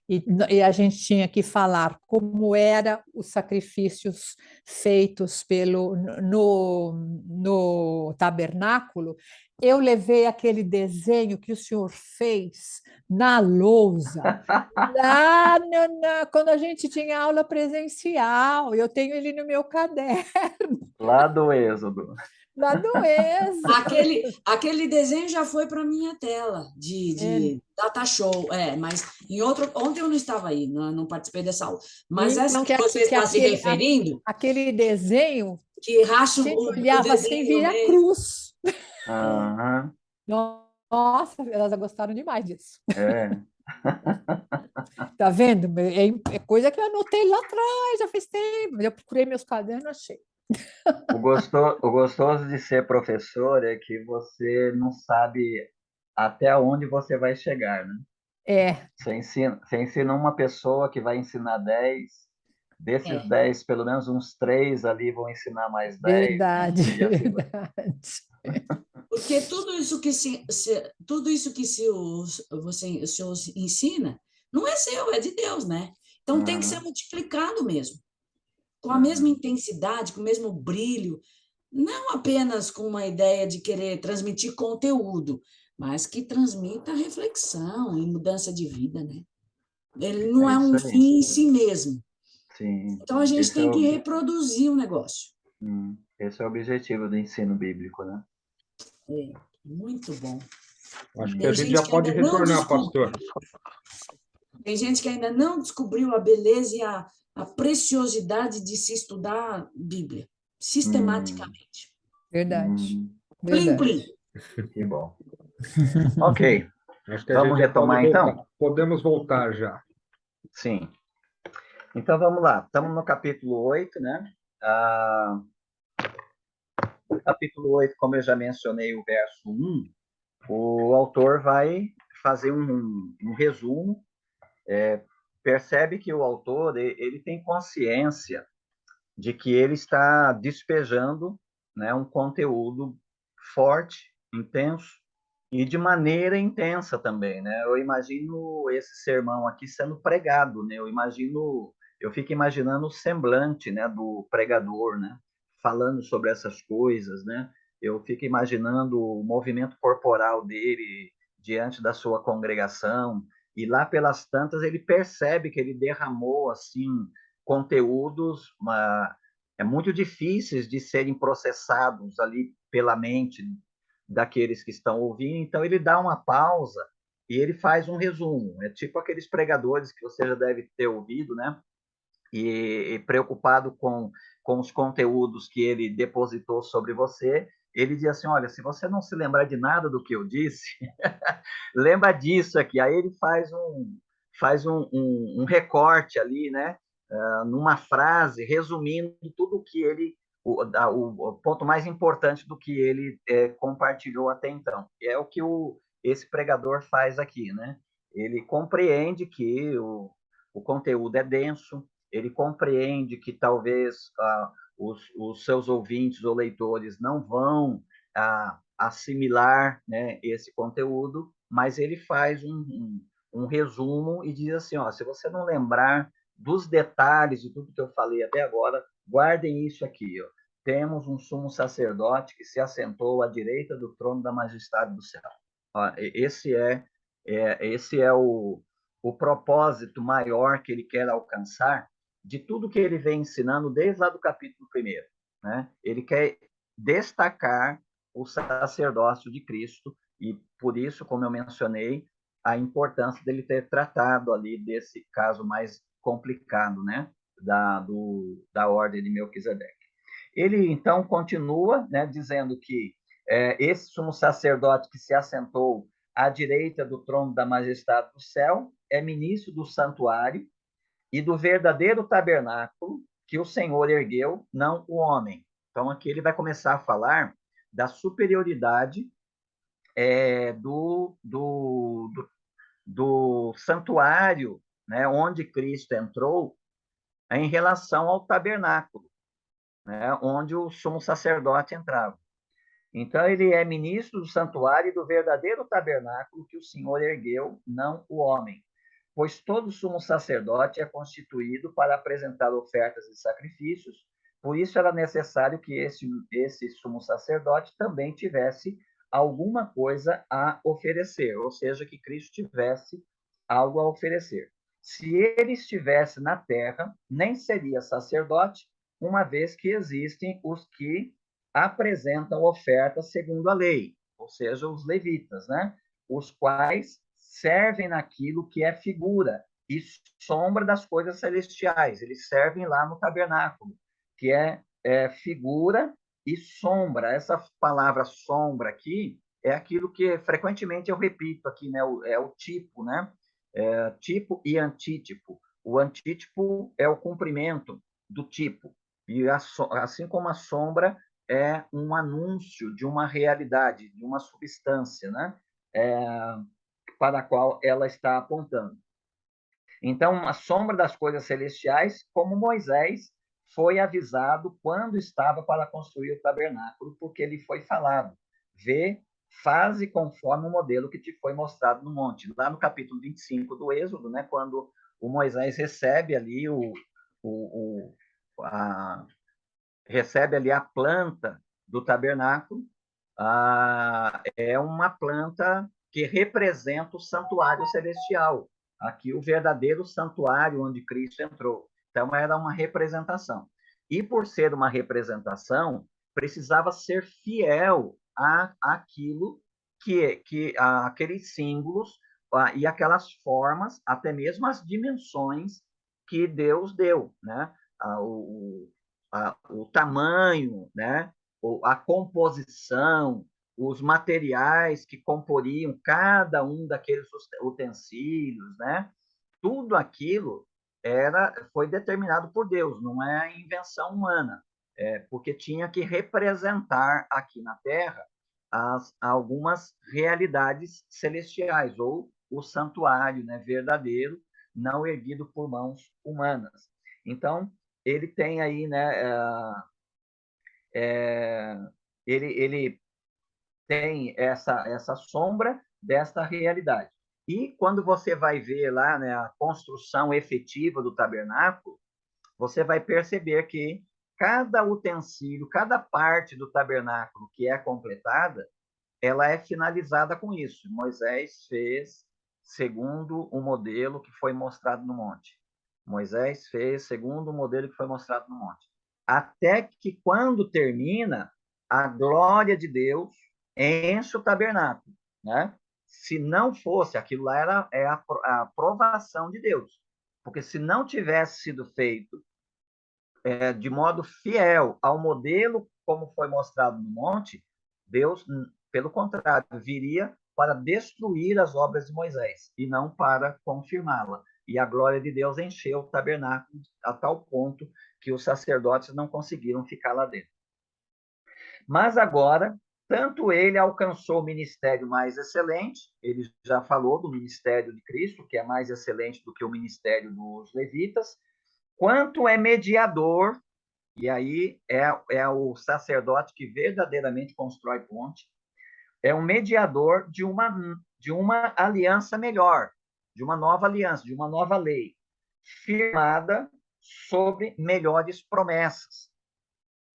e a gente tinha que falar como eram os sacrifícios feitos no tabernáculo. Eu levei aquele desenho que o senhor fez na lousa, lá quando a gente tinha aula presencial. Eu tenho ele no meu caderno, lá do Êxodo. lá do Êxodo. Aquele desenho já foi para a minha tela de data show, mas ontem eu não estava aí, não participei dessa aula. Mas essa Então, que você está se referindo, aquele desenho, que racha a gente o olhava assim, desenho no via meio. cruz. Aham, Nossa, elas gostaram demais disso. é. Tá vendo? É coisa que eu anotei lá atrás, já faz tempo. Eu procurei meus cadernos, achei. O gostoso de ser professor é que você não sabe até onde você vai chegar, né? É, Você ensina uma pessoa que vai ensinar 10, desses É, 10, pelo menos uns 3 ali vão ensinar mais 10, verdade, e assim vai. verdade. porque tudo isso que o senhor ensina não é seu, é de Deus, né? Então tem que ser Uhum, multiplicado mesmo, com a mesma uhum, intensidade, com o mesmo brilho, não apenas com uma ideia de querer transmitir conteúdo, mas que transmita reflexão e mudança de vida, né? Ele não É é isso um aí. fim em si mesmo. Sim, Então, a gente esse é tem que reproduzir o negócio. esse é o objetivo do ensino bíblico, né? É, muito bom. Acho que a Tem gente gente já que pode ainda não retornar, descobriu, pastor. tem gente que ainda não descobriu a beleza e a preciosidade de se estudar a Bíblia, sistematicamente. Verdade, Hum, Plim, verdade. plim. que bom. Ok, Acho que a vamos gente já pode retomar voltar. então? Podemos voltar já. Sim. Então vamos lá. Estamos no capítulo 8, né? No capítulo 8, como eu já mencionei o verso 1, o autor vai fazer um resumo. Percebe que o autor ele tem consciência de que ele está despejando, né, um conteúdo forte, intenso e de maneira intensa também, né? Eu imagino esse sermão aqui sendo pregado, né? Eu fico imaginando o semblante, né, do pregador, né, falando sobre essas coisas, né? Eu fico imaginando o movimento corporal dele diante da sua congregação, e lá pelas tantas ele percebe que ele derramou assim conteúdos muito difíceis de serem processados ali pela mente daqueles que estão ouvindo. Então ele dá uma pausa e ele faz um resumo. É tipo aqueles pregadores que você já deve ter ouvido, né? E preocupado com os conteúdos que ele depositou sobre você, ele diz assim: olha, se você não se lembrar de nada do que eu disse, lembra disso aqui. Aí ele faz um recorte ali, né? Numa frase, resumindo tudo o que ele, o ponto mais importante do que ele compartilhou até então. É o que esse pregador faz aqui, né? Ele compreende que o conteúdo é denso, ele compreende que talvez os seus ouvintes ou leitores não vão assimilar, né, esse conteúdo, mas ele faz um resumo e diz assim, ó, se você não lembrar dos detalhes de tudo que eu falei até agora, guardem isso aqui, ó. Temos um sumo sacerdote que se assentou à direita do trono da majestade do céu. Ó, esse é o propósito maior que ele quer alcançar de tudo que ele vem ensinando desde lá do capítulo 1, né? Ele quer destacar o sacerdócio de Cristo e, por isso, como eu mencionei, a importância dele ter tratado ali desse caso mais complicado, né? Da ordem de Melquisedeque. Ele, então, continua, né, dizendo que esse sumo sacerdote que se assentou à direita do trono da majestade do céu é ministro do santuário e do verdadeiro tabernáculo que o Senhor ergueu, não o homem. Então, aqui ele vai começar a falar da superioridade do santuário, né, onde Cristo entrou, em relação ao tabernáculo, né, onde o sumo sacerdote entrava. Então, ele é ministro do santuário e do verdadeiro tabernáculo que o Senhor ergueu, não o homem. Pois todo sumo sacerdote é constituído para apresentar ofertas e sacrifícios, por isso era necessário que esse sumo sacerdote também tivesse alguma coisa a oferecer, ou seja, que Cristo tivesse algo a oferecer. Se ele estivesse na terra, nem seria sacerdote, uma vez que existem os que apresentam ofertas segundo a lei, ou seja, os levitas, né? Os quais servem naquilo que é figura e sombra das coisas celestiais. Eles servem lá no tabernáculo, que é figura e sombra. Essa palavra sombra aqui é aquilo que frequentemente eu repito aqui, né? É o tipo, né? Tipo e antítipo. O antítipo é o cumprimento do tipo, e assim como a sombra é um anúncio de uma realidade, de uma substância, né? Para a qual ela está apontando. Então, a sombra das coisas celestiais, como Moisés foi avisado quando estava para construir o tabernáculo, porque lhe foi falado: vê, faze conforme o modelo que te foi mostrado no monte. Lá no capítulo 25 do Êxodo, né, quando o Moisés recebe ali recebe ali a planta do tabernáculo, é uma planta que representa o santuário celestial, aqui o verdadeiro santuário onde Cristo entrou. Então, era uma representação. E por ser uma representação, precisava ser fiel àquilo aqueles símbolos e aquelas formas, até mesmo as dimensões que Deus deu, né? O tamanho, né? A composição, os materiais que comporiam cada um daqueles utensílios, né? Tudo aquilo foi determinado por Deus, não é invenção humana, porque tinha que representar aqui na Terra algumas realidades celestiais, ou o santuário, né, verdadeiro, não erguido por mãos humanas. Então, ele tem aí, né, ele tem essa sombra desta realidade. E quando você vai ver lá, né, a construção efetiva do tabernáculo, você vai perceber que cada utensílio, cada parte do tabernáculo que é completada, ela é finalizada com isso. Moisés fez segundo o modelo que foi mostrado no monte. Moisés fez segundo o modelo que foi mostrado no monte. Até que quando termina, a glória de Deus enche o tabernáculo, né? Se não fosse, aquilo lá é a aprovação de Deus. Porque se não tivesse sido feito de modo fiel ao modelo como foi mostrado no monte, Deus, pelo contrário, viria para destruir as obras de Moisés e não para confirmá-la. E a glória de Deus encheu o tabernáculo a tal ponto que os sacerdotes não conseguiram ficar lá dentro. Mas agora, tanto ele alcançou o ministério mais excelente, ele já falou do ministério de Cristo, que é mais excelente do que o ministério dos levitas, quanto é mediador, e aí é o sacerdote que verdadeiramente constrói ponte, é um mediador de uma aliança melhor, de uma nova aliança, de uma nova lei, firmada sobre melhores promessas.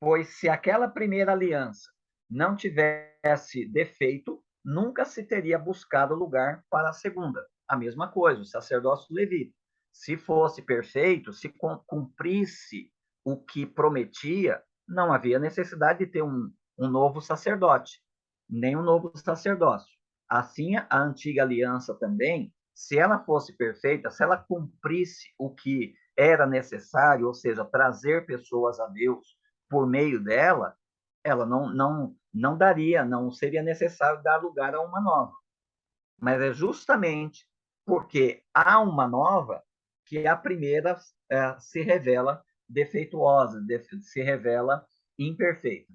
Pois se aquela primeira aliança não tivesse defeito, nunca se teria buscado lugar para a segunda. A mesma coisa, o sacerdócio levita. Se fosse perfeito, se cumprisse o que prometia, não havia necessidade de ter um novo sacerdote, nem um novo sacerdócio. Assim, a antiga aliança também, se ela fosse perfeita, se ela cumprisse o que era necessário, ou seja, trazer pessoas a Deus por meio dela, ela não daria, não seria necessário dar lugar a uma nova. Mas é justamente porque há uma nova que a primeira se revela defeituosa, se revela imperfeita.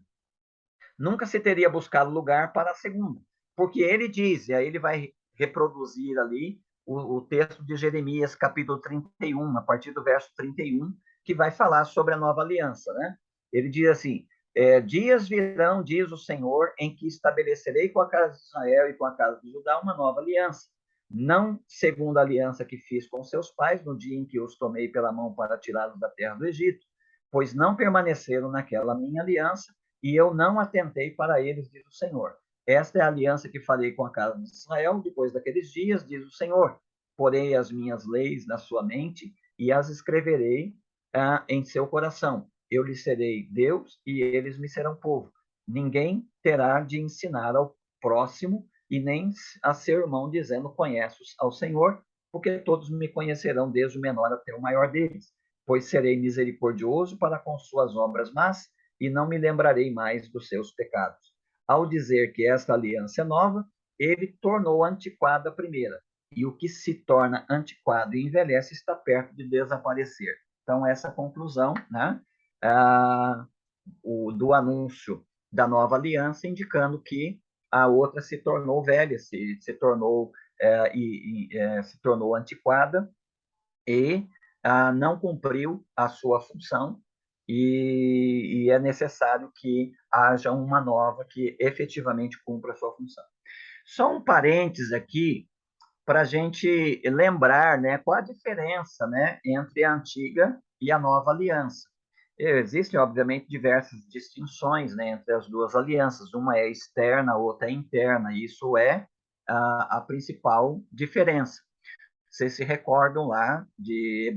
Nunca se teria buscado lugar para a segunda, porque ele diz, e aí ele vai reproduzir ali o texto de Jeremias, capítulo 31, a partir do verso 31, que vai falar sobre a nova aliança, né? Ele diz assim, dias virão, diz o Senhor, em que estabelecerei com a casa de Israel e com a casa de Judá uma nova aliança, não segundo a aliança que fiz com seus pais no dia em que os tomei pela mão para tirá-los da terra do Egito, pois não permaneceram naquela minha aliança, e eu não atentei para eles, diz o Senhor. Esta é a aliança que farei com a casa de Israel depois daqueles dias, diz o Senhor. Porei as minhas leis na sua mente e as escreverei em seu coração. Eu lhes serei Deus e eles me serão povo. Ninguém terá de ensinar ao próximo e nem a seu irmão dizendo conheço ao Senhor, porque todos me conhecerão desde o menor até o maior deles, pois serei misericordioso para com suas obras más e não me lembrarei mais dos seus pecados. Ao dizer que esta aliança é nova, ele tornou antiquada a primeira, e o que se torna antiquado e envelhece está perto de desaparecer. Então, essa conclusão, né, do anúncio da nova aliança, indicando que a outra se tornou velha, se tornou antiquada e não cumpriu a sua função, e é necessário que haja uma nova que efetivamente cumpra a sua função. Só um parênteses aqui para a gente lembrar, né, qual a diferença, né, entre a antiga e a nova aliança. Existem, obviamente, diversas distinções, né, entre as duas alianças. Uma é externa, a outra é interna. E isso é a principal diferença. Vocês se recordam lá de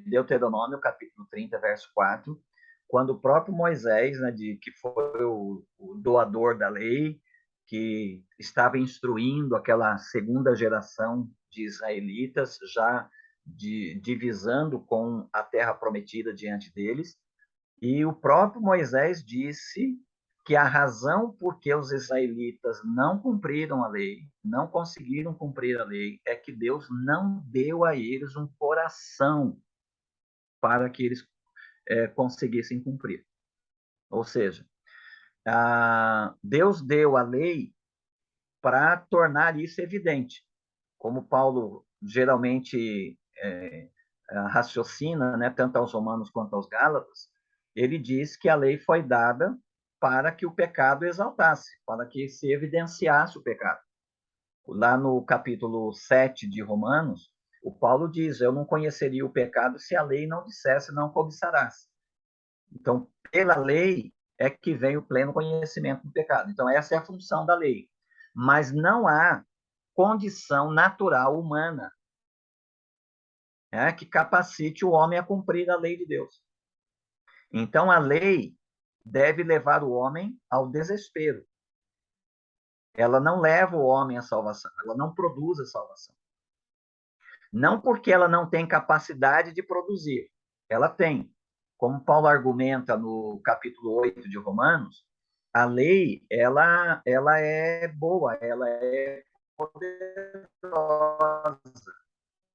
Deuteronômio, capítulo 30, verso 4, quando o próprio Moisés, né, que foi o doador da lei, que estava instruindo aquela segunda geração de israelitas, já divisando com a terra prometida diante deles, e o próprio Moisés disse que a razão por que os israelitas não cumpriram a lei, não conseguiram cumprir a lei, é que Deus não deu a eles um coração para que eles conseguissem cumprir. Ou seja, Deus deu a lei para tornar isso evidente. Como Paulo geralmente raciocina, né, tanto aos Romanos quanto aos Gálatas, ele diz que a lei foi dada para que o pecado exaltasse, para que se evidenciasse o pecado. Lá no capítulo 7 de Romanos, o Paulo diz: eu não conheceria o pecado se a lei não dissesse não cobiçarás. Então, pela lei é que vem o pleno conhecimento do pecado. Então, essa é a função da lei. Mas não há condição natural humana que capacite o homem a cumprir a lei de Deus. Então, a lei deve levar o homem ao desespero. Ela não leva o homem à salvação, ela não produz a salvação. Não porque ela não tem capacidade de produzir, ela tem. Como Paulo argumenta no capítulo 8 de Romanos, a lei, ela é boa, ela é poderosa,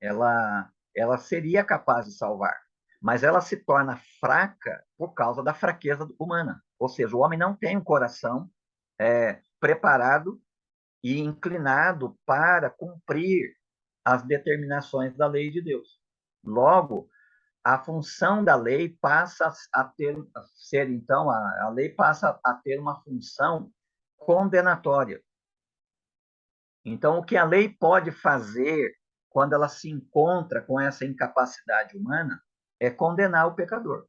ela seria capaz de salvar, mas ela se torna fraca por causa da fraqueza humana. Ou seja, o homem não tem um coração preparado e inclinado para cumprir as determinações da lei de Deus. Logo, a função da lei passa a ser, então, a lei passa a ter uma função condenatória. Então, o que a lei pode fazer quando ela se encontra com essa incapacidade humana é condenar o pecador,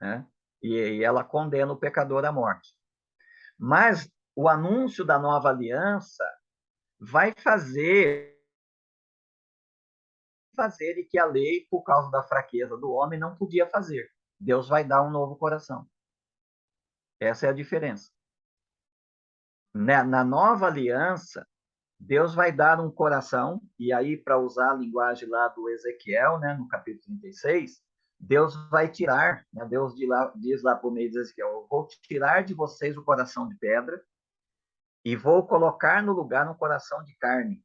né? E ela condena o pecador à morte. Mas o anúncio da nova aliança vai fazer e que a lei, por causa da fraqueza do homem, não podia fazer. Deus vai dar um novo coração. Essa é a diferença. Na nova aliança, Deus vai dar um coração, e aí, para usar a linguagem lá do Ezequiel, né, no capítulo 36, Deus vai tirar, né, Deus diz lá por meio de Ezequiel: eu vou tirar de vocês o coração de pedra e vou colocar no lugar um coração de carne.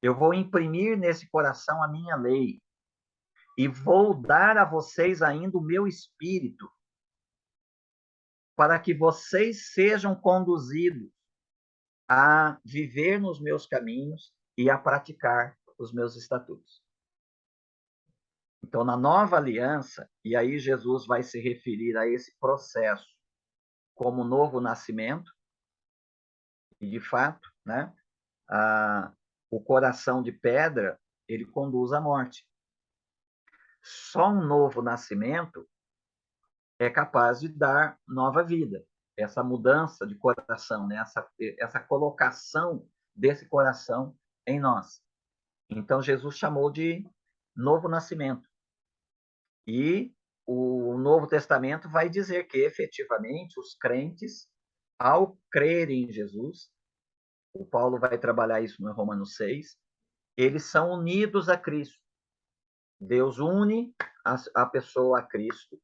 Eu vou imprimir nesse coração a minha lei e vou dar a vocês ainda o meu espírito para que vocês sejam conduzidos a viver nos meus caminhos e a praticar os meus estatutos. Então, na nova aliança, e aí Jesus vai se referir a esse processo como novo nascimento, e de fato, né, o coração de pedra, ele conduz à morte. Só um novo nascimento é capaz de dar nova vida. Essa mudança de coração, né? essa colocação desse coração em nós. Então, Jesus chamou de novo nascimento. E o Novo Testamento vai dizer que, efetivamente, os crentes, ao crerem em Jesus, o Paulo vai trabalhar isso no Romanos 6, eles são unidos a Cristo. Deus une a pessoa a Cristo.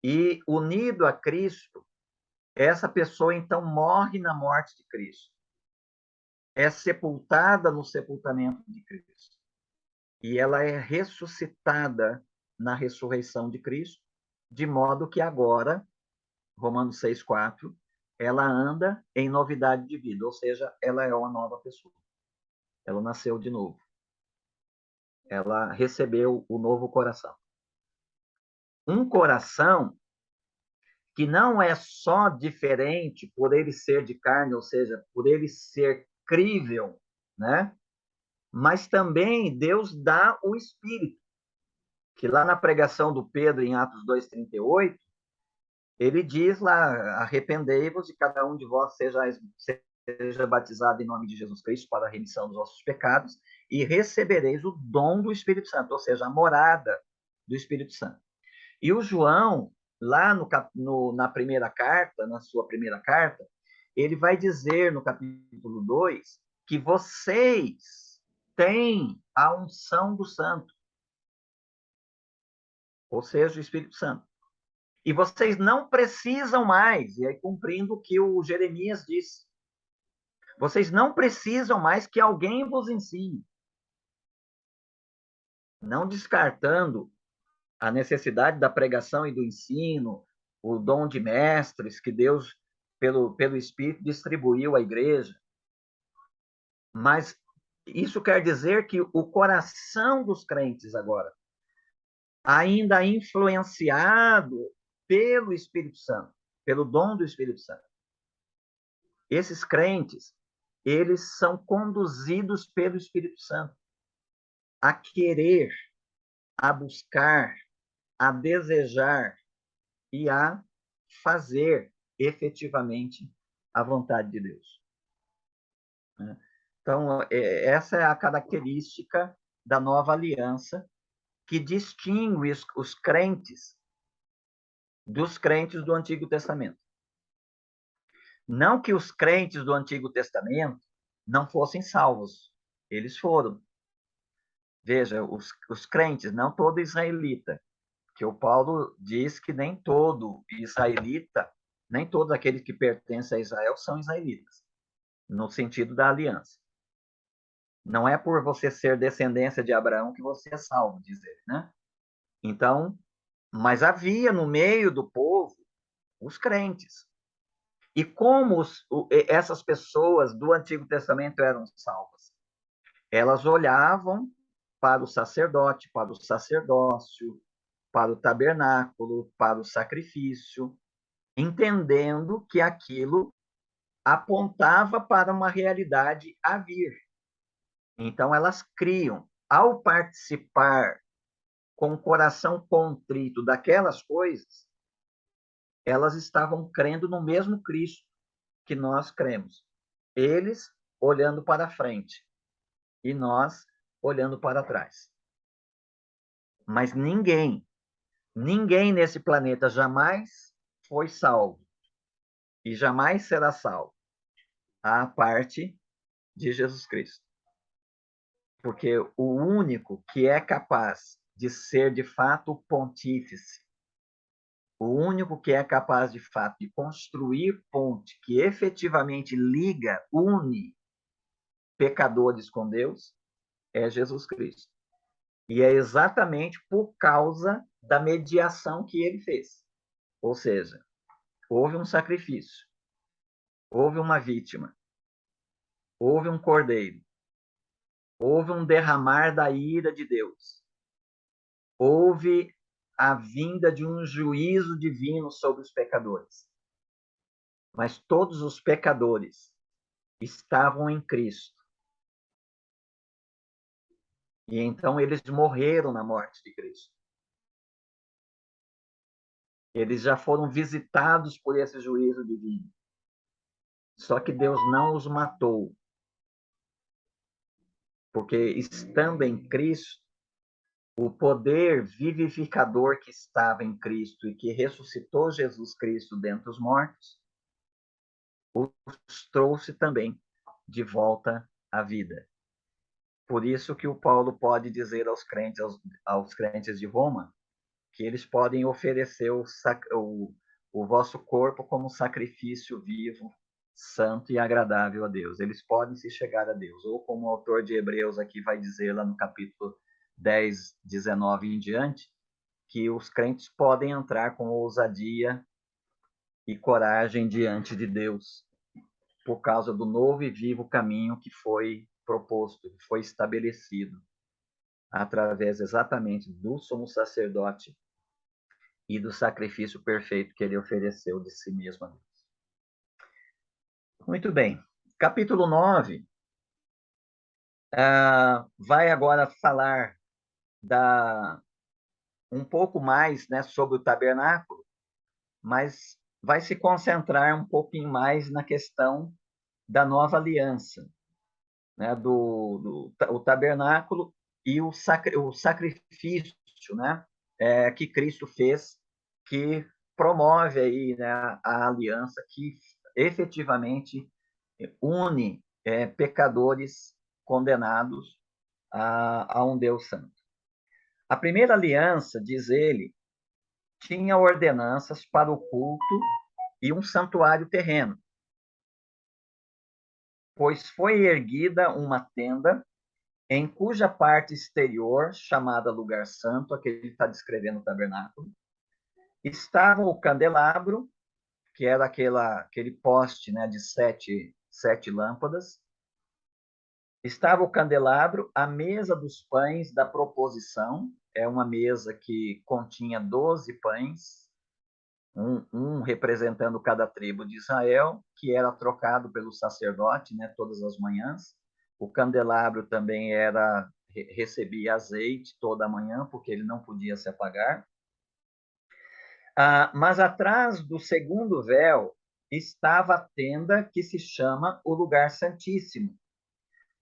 E, unido a Cristo, essa pessoa, então, morre na morte de Cristo. É sepultada no sepultamento de Cristo. E ela é ressuscitada na ressurreição de Cristo, de modo que agora, Romanos 6,4, ela anda em novidade de vida, ou seja, ela é uma nova pessoa. Ela nasceu de novo. Ela recebeu o novo coração. Um coração que não é só diferente por ele ser de carne, ou seja, por ele ser crível, né? Mas também Deus dá o Espírito. que lá na pregação do Pedro, em Atos 2:38, ele diz lá, arrependei-vos e cada um de vós seja batizado em nome de Jesus Cristo para a remissão dos vossos pecados e recebereis o dom do Espírito Santo, ou seja, a morada do Espírito Santo. E o João, lá na primeira carta, na sua primeira carta, ele vai dizer no capítulo 2 que vocês têm a unção do Santo, ou seja, o Espírito Santo. E vocês não precisam mais, e aí cumprindo o que o Jeremias disse, vocês não precisam mais que alguém vos ensine. Não descartando a necessidade da pregação e do ensino, o dom de mestres que Deus, pelo Espírito, distribuiu à igreja. Mas isso quer dizer que o coração dos crentes agora, ainda influenciado pelo Espírito Santo, pelo dom do Espírito Santo, esses crentes, eles são conduzidos pelo Espírito Santo a querer, a buscar, a desejar e a fazer efetivamente a vontade de Deus. Então, essa é a característica da nova aliança que distingue os crentes dos crentes do Antigo Testamento. Não que os crentes do Antigo Testamento não fossem salvos, eles foram. Veja, os crentes, não todo israelita, que o Paulo diz que nem todo israelita, nem todos aqueles que pertencem a Israel são israelitas, no sentido da aliança. Não é por você ser descendência de Abraão que você é salvo, diz ele, né? Então, mas havia no meio do povo os crentes. E como essas pessoas do Antigo Testamento eram salvas? Elas olhavam para o sacerdote, para o sacerdócio, para o tabernáculo, para o sacrifício, entendendo que aquilo apontava para uma realidade a vir. Então, elas criam, ao participar com o coração contrito daquelas coisas, elas estavam crendo no mesmo Cristo que nós cremos. Eles olhando para frente e nós olhando para trás. Mas ninguém nesse planeta jamais foi salvo e jamais será salvo à parte de Jesus Cristo. Porque o único que é capaz de ser de fato pontífice, o único que é capaz de fato de construir ponte que efetivamente liga, une pecadores com Deus, é Jesus Cristo. E é exatamente por causa da mediação que ele fez. Ou seja, houve um sacrifício, houve uma vítima, houve um cordeiro, houve um derramar da ira de Deus, houve a vinda de um juízo divino sobre os pecadores. Mas todos os pecadores estavam em Cristo. E então eles morreram na morte de Cristo. Eles já foram visitados por esse juízo divino. Só que Deus não os matou. Porque estando em Cristo, o poder vivificador que estava em Cristo e que ressuscitou Jesus Cristo dentre os mortos, os trouxe também de volta à vida. Por isso que o Paulo pode dizer aos crentes de Roma que eles podem oferecer o vosso corpo como sacrifício vivo, santo e agradável a Deus. Eles podem se chegar a Deus. Ou como o autor de Hebreus aqui vai dizer lá no capítulo 10, 19 em diante, que os crentes podem entrar com ousadia e coragem diante de Deus, por causa do novo e vivo caminho que foi proposto, que foi estabelecido, através exatamente do sumo sacerdote e do sacrifício perfeito que ele ofereceu de si mesmo a Deus. Muito bem. Capítulo 9 vai agora falar um pouco mais, né, sobre o tabernáculo, mas vai se concentrar um pouquinho mais na questão da nova aliança, né, o tabernáculo e o sacrifício, né, que Cristo fez, que promove aí, né, a aliança que efetivamente une pecadores condenados a um Deus santo. A primeira aliança, diz ele, tinha ordenanças para o culto e um santuário terreno, pois foi erguida uma tenda em cuja parte exterior, chamada lugar santo, aqui ele está descrevendo o tabernáculo, estava o candelabro, que era aquele poste, né, de sete lâmpadas. Estava o candelabro, a mesa dos pães da proposição, é uma mesa que continha 12 pães, um representando cada tribo de Israel, que era trocado pelo sacerdote, né, todas as manhãs. O candelabro também recebia azeite toda manhã, porque ele não podia se apagar. Mas atrás do segundo véu estava a tenda que se chama o Lugar Santíssimo,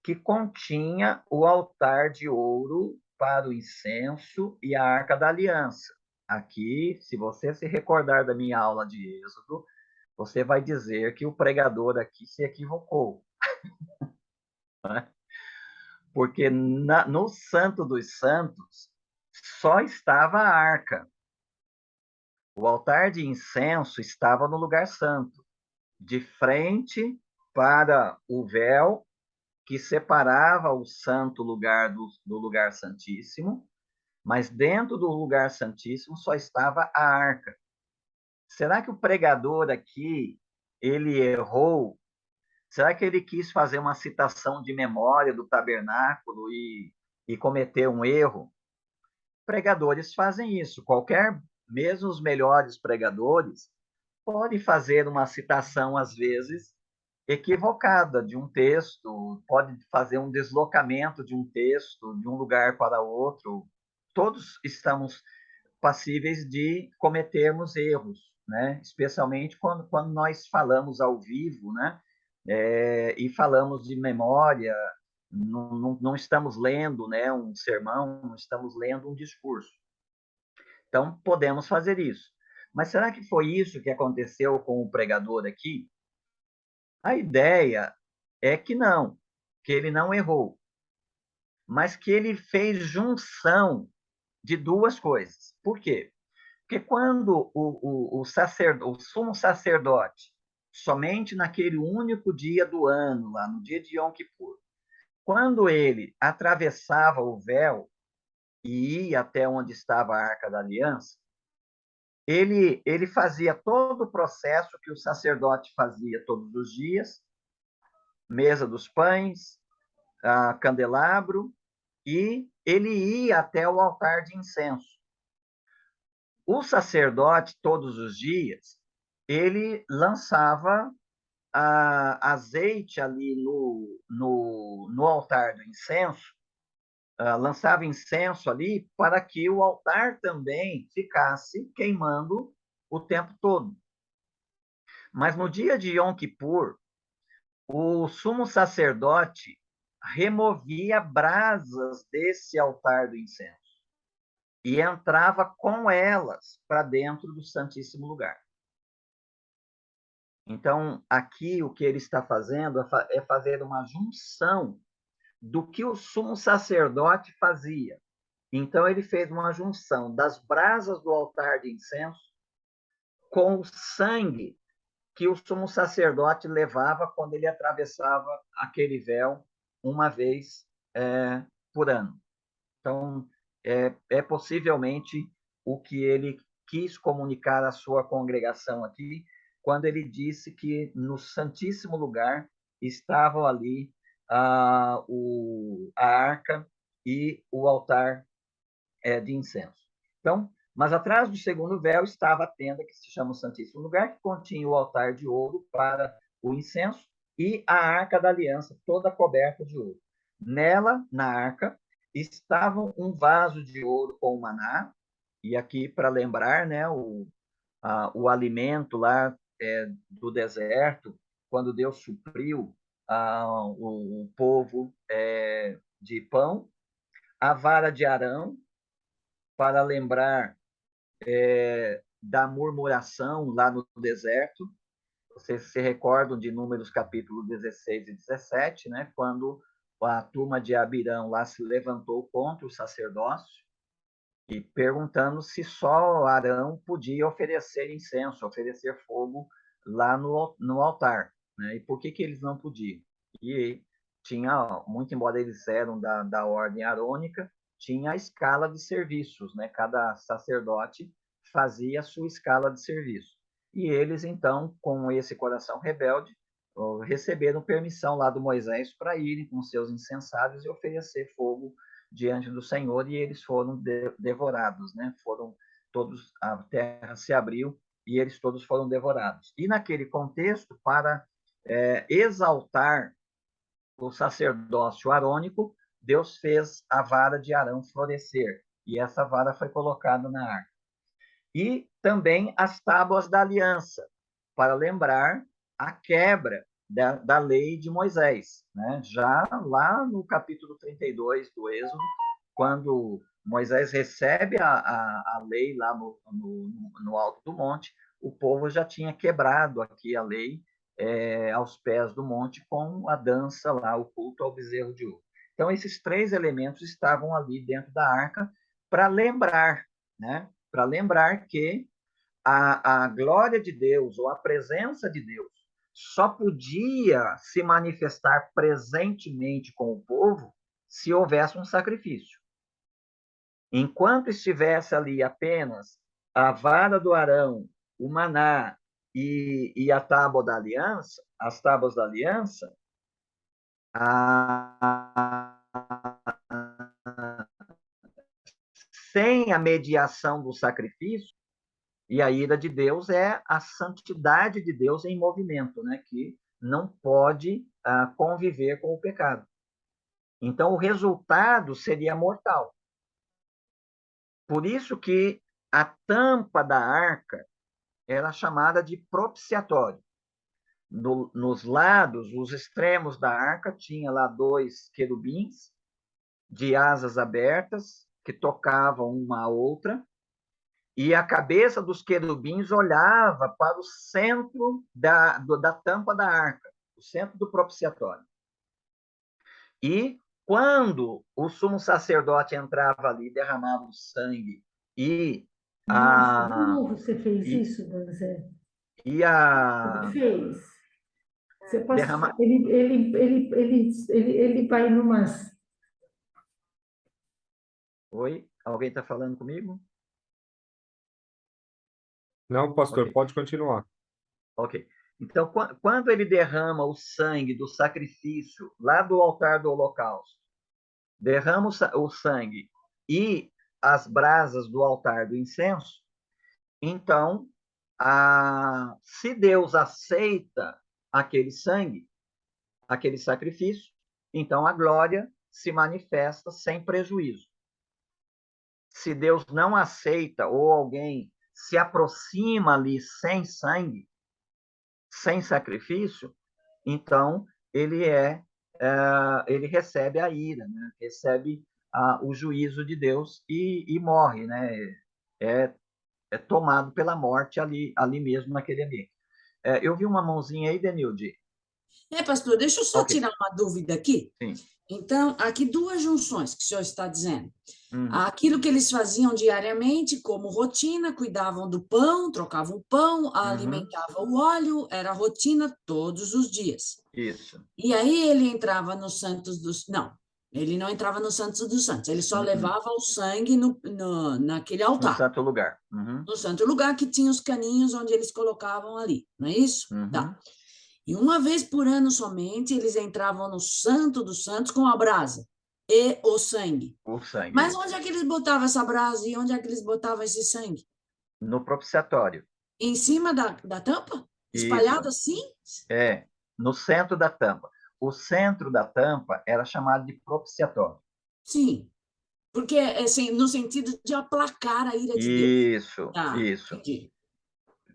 que continha o altar de ouro para o incenso e a Arca da Aliança. Aqui, se você se recordar da minha aula de Êxodo, você vai dizer que o pregador aqui se equivocou. Né? Porque no Santo dos Santos só estava a arca. O altar de incenso estava no lugar santo, de frente para o véu que separava o santo lugar do lugar santíssimo, mas dentro do lugar santíssimo só estava a arca. Será que o pregador aqui, ele errou? Será que ele quis fazer uma citação de memória do tabernáculo e cometeu um erro? Pregadores fazem isso. Mesmo os melhores pregadores, podem fazer uma citação, às vezes, equivocada de um texto, pode fazer um deslocamento de um texto de um lugar para outro. Todos estamos passíveis de cometermos erros, né? Especialmente quando nós falamos ao vivo, né? E falamos de memória, não estamos lendo, né, um sermão, não estamos lendo um discurso. Então, podemos fazer isso. Mas será que foi isso que aconteceu com o pregador aqui? A ideia é que não, que ele não errou, mas que ele fez junção de duas coisas. Por quê? Porque quando o sumo sacerdote, somente naquele único dia do ano, lá no dia de Yom Kippur, quando ele atravessava o véu e ia até onde estava a Arca da Aliança, ele fazia todo o processo que o sacerdote fazia todos os dias, mesa dos pães, candelabro, e ele ia até o altar de incenso. O sacerdote, todos os dias, ele lançava azeite ali no altar do incenso, lançava incenso ali para que o altar também ficasse queimando o tempo todo. Mas no dia de Yom Kippur, o sumo sacerdote removia brasas desse altar do incenso e entrava com elas para dentro do Santíssimo Lugar. Então, aqui o que ele está fazendo é fazer uma junção do que o sumo sacerdote fazia. Então, ele fez uma junção das brasas do altar de incenso com o sangue que o sumo sacerdote levava quando ele atravessava aquele véu uma vez por ano. Então, possivelmente o que ele quis comunicar à sua congregação aqui, quando ele disse que no Santíssimo Lugar estavam ali a arca e o altar de incenso. Então, mas atrás do segundo véu estava a tenda que se chama o Santíssimo Lugar, que continha o altar de ouro para o incenso e a Arca da Aliança, toda coberta de ouro. Nela, na arca, estava um vaso de ouro com maná E aqui, para lembrar, né, o alimento lá do deserto, quando Deus supriu o povo de pão, a vara de Arão, para lembrar da murmuração lá no deserto. Vocês se recordam de Números capítulo 16 e 17, né? Quando a turma de Abirão lá se levantou contra o sacerdócio e perguntando se só Arão podia oferecer incenso, oferecer fogo lá no altar, né? E por que eles não podiam? E tinha, muito embora eles eram da ordem arônica, tinha a escala de serviços, né? Cada sacerdote fazia a sua escala de serviço. E eles, então, com esse coração rebelde, receberam permissão lá do Moisés para irem com seus incensários e oferecer fogo diante do Senhor, e eles foram devorados, né? Foram todos, a terra se abriu e eles todos foram devorados. E naquele contexto, para exaltar o sacerdócio arônico, Deus fez a vara de Arão florescer, e essa vara foi colocada na arca. E também as tábuas da aliança, para lembrar a quebra da lei de Moisés, né? Já lá no capítulo 32 do Êxodo, quando Moisés recebe a lei lá no alto do monte, o povo já tinha quebrado aqui a lei aos pés do monte com a dança lá, o culto ao bezerro de ouro. Então, esses 3 elementos estavam ali dentro da arca para lembrar, né? Para lembrar que a glória de Deus, ou a presença de Deus, só podia se manifestar presentemente com o povo se houvesse um sacrifício. Enquanto estivesse ali apenas a vara do Arão, o maná e a tábua da aliança, as tábuas da aliança, sem a mediação do sacrifício, e a ira de Deus é a santidade de Deus em movimento, né? Que não pode conviver com o pecado. Então, o resultado seria mortal. Por isso que a tampa da arca era chamada de propiciatório. Nos lados, os extremos da arca, tinha lá 2 querubins de asas abertas que tocavam uma a outra, e a cabeça dos querubins olhava para o centro da tampa da arca, o centro do propiciatório. E quando o sumo sacerdote entrava ali, derramava o sangue e Nossa, de novo você fez isso, Danzé? Ele fez. Você passa, ele vai numas. Oi? Alguém está falando comigo? Não, pastor, Okay. pode continuar. Ok. Então, quando ele derrama o sangue do sacrifício lá do altar do holocausto, derrama o sangue e as brasas do altar do incenso, então, se Deus aceita aquele sangue, aquele sacrifício, então a glória se manifesta sem prejuízo. Se Deus não aceita ou alguém se aproxima ali sem sangue, sem sacrifício, então ele ele recebe a ira, né? Recebe o juízo de Deus e morre, né? É tomado pela morte ali mesmo naquele ambiente. Eu vi uma mãozinha aí, Denilde. Pastor, deixa eu só Ok. tirar uma dúvida aqui. Sim. Então, aqui 2 junções que o senhor está dizendo. Uhum. Aquilo que eles faziam diariamente, como rotina, cuidavam do pão, trocavam o pão, alimentavam o óleo, era rotina todos os dias. Isso. E aí ele entrava no Santos dos... Não, ele não entrava no Santos dos Santos, ele só levava o sangue naquele altar. No santo lugar. Uhum. No santo lugar, que tinha os caninhos onde eles colocavam ali, não é isso? Uhum. Tá. E uma vez por ano somente, eles entravam no Santo dos Santos com a brasa e o sangue. O sangue. Mas onde é que eles botavam essa brasa e onde é que eles botavam esse sangue? No propiciatório. Em cima da tampa? Espalhado assim? No centro da tampa. O centro da tampa era chamado de propiciatório. Sim. Porque, assim, no sentido de aplacar a ira de Deus. Isso, Tá, isso. entendi.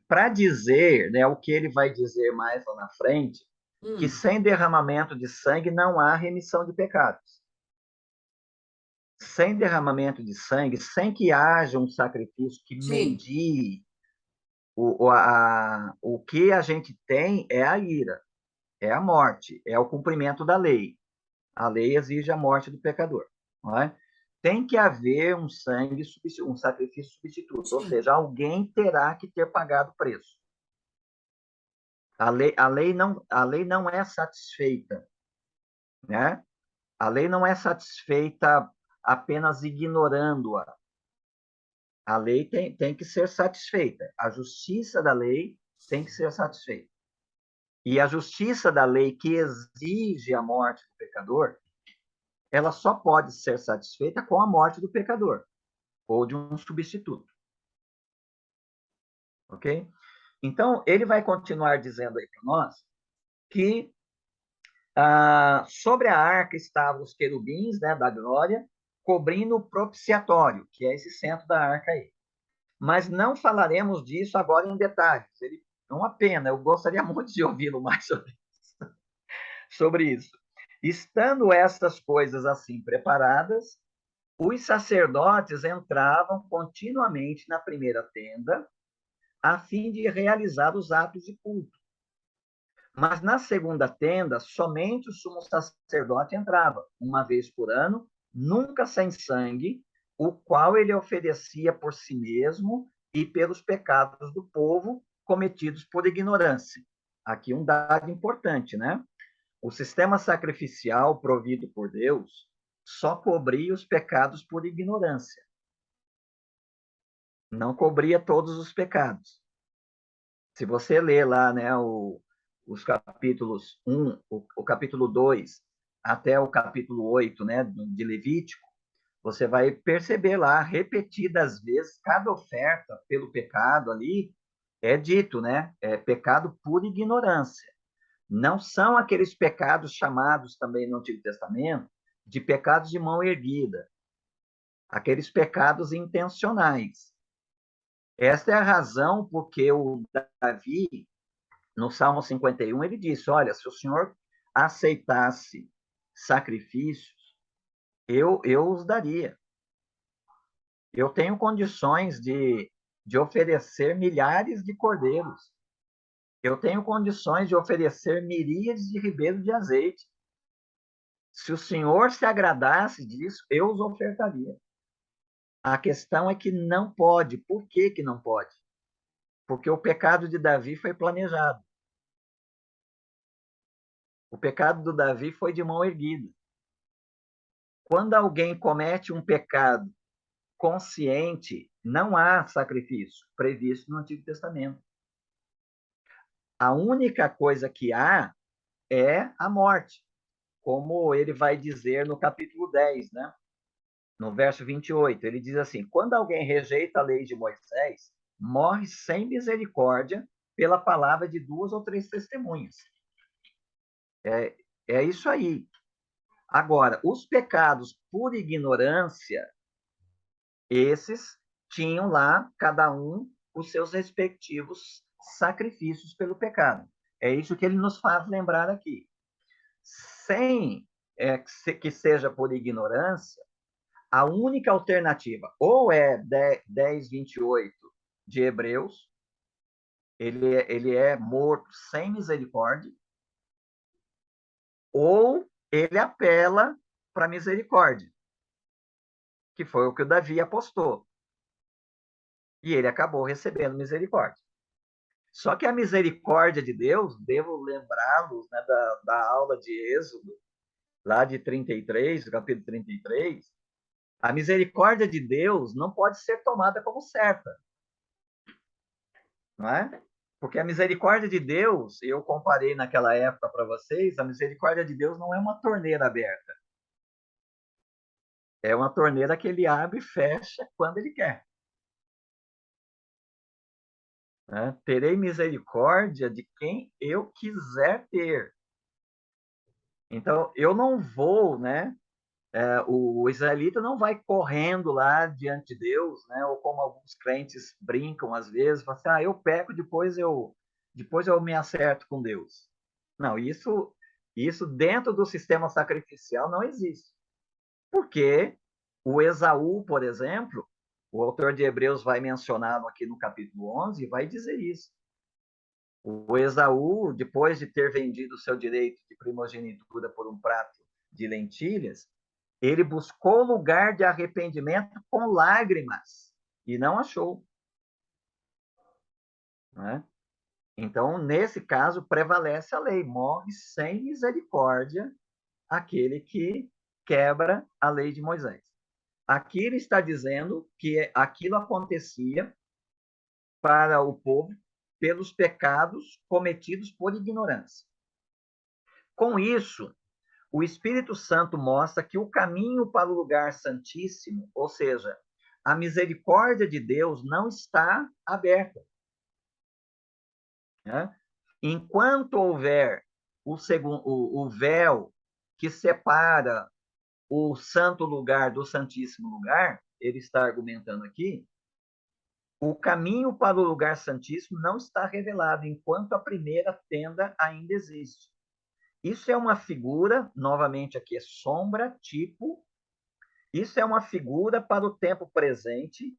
Para dizer, né, o que ele vai dizer mais lá na frente, que sem derramamento de sangue não há remissão de pecados. Sem derramamento de sangue, sem que haja um sacrifício que Sim. medie o que a gente tem é a ira, é a morte, é o cumprimento da lei. A lei exige a morte do pecador. Não é? Tem que haver um sangue, um sacrifício substituto, ou Sim. seja, alguém terá que ter pagado o preço. A lei não é satisfeita, né? A lei não é satisfeita apenas ignorando-a. A lei tem que ser satisfeita. A justiça da lei tem que ser satisfeita. E a justiça da lei que exige a morte do pecador, ela só pode ser satisfeita com a morte do pecador ou de um substituto. Ok? Então, ele vai continuar dizendo aí para nós que sobre a arca estavam os querubins, né, da glória, cobrindo o propiciatório, que é esse centro da arca aí. Mas não falaremos disso agora em detalhes. É uma pena, eu gostaria muito de ouvi-lo mais sobre isso. Estando estas coisas assim preparadas, os sacerdotes entravam continuamente na primeira tenda, a fim de realizar os atos de culto. Mas na segunda tenda, somente o sumo sacerdote entrava, uma vez por ano, nunca sem sangue, o qual ele oferecia por si mesmo e pelos pecados do povo cometidos por ignorância. Aqui um dado importante, né? O sistema sacrificial provido por Deus só cobria os pecados por ignorância. Não cobria todos os pecados. Se você ler lá, né, os capítulos 1, o capítulo 2, até o capítulo 8, né, de Levítico, você vai perceber lá, repetidas vezes, cada oferta pelo pecado ali é dito, né? É pecado por ignorância. Não são aqueles pecados chamados também no Antigo Testamento de pecados de mão erguida, aqueles pecados intencionais. Esta é a razão porque o Davi, no Salmo 51, ele disse: olha, se o Senhor aceitasse sacrifícios, eu os daria. Eu tenho condições de oferecer milhares de cordeiros. Eu tenho condições de oferecer miríades de ribeiros de azeite. Se o Senhor se agradasse disso, eu os ofertaria. A questão é que não pode. Por que que não pode? Porque o pecado de Davi foi planejado. O pecado do Davi foi de mão erguida. Quando alguém comete um pecado consciente, não há sacrifício previsto no Antigo Testamento. A única coisa que há é a morte, como ele vai dizer no capítulo 10, né? No verso 28. Ele diz assim: quando alguém rejeita a lei de Moisés, morre sem misericórdia pela palavra de 2 ou 3 testemunhas. É isso aí. Agora, os pecados por ignorância, esses tinham lá, cada um, os seus respectivos sacrifícios pelo pecado. É isso que ele nos faz lembrar aqui. Sem que seja por ignorância, a única alternativa ou é 10:28 de Hebreus, ele é morto sem misericórdia, ou ele apela para a misericórdia, que foi o que o Davi apostou. E ele acabou recebendo misericórdia. Só que a misericórdia de Deus, devo lembrá-los, né, da aula de Êxodo, lá de 33, capítulo 33, a misericórdia de Deus não pode ser tomada como certa. Não é? Porque a misericórdia de Deus, eu comparei naquela época para vocês, a misericórdia de Deus não é uma torneira aberta. É uma torneira que ele abre e fecha quando ele quer. Né? Terei misericórdia de quem eu quiser ter. Então, eu não vou, né, o israelita não vai correndo lá diante de Deus, né? Ou como alguns crentes brincam às vezes, falam assim, eu peco, depois eu me acerto com Deus. Não, isso dentro do sistema sacrificial não existe. Porque o Esaú, por exemplo, o autor de Hebreus vai mencioná-lo aqui no capítulo 11 e vai dizer isso. O Esaú, depois de ter vendido o seu direito de primogenitura por um prato de lentilhas, ele buscou lugar de arrependimento com lágrimas e não achou. Né? Então, nesse caso, prevalece a lei. Morre sem misericórdia aquele que quebra a lei de Moisés. Aqui ele está dizendo que aquilo acontecia para o povo pelos pecados cometidos por ignorância. Com isso, o Espírito Santo mostra que o caminho para o lugar santíssimo, ou seja, a misericórdia de Deus, não está aberta. Né? Enquanto houver o véu que separa o santo lugar do santíssimo lugar, ele está argumentando aqui, o caminho para o lugar santíssimo não está revelado, enquanto a primeira tenda ainda existe. Isso é uma figura, novamente aqui é sombra, tipo, isso é uma figura para o tempo presente,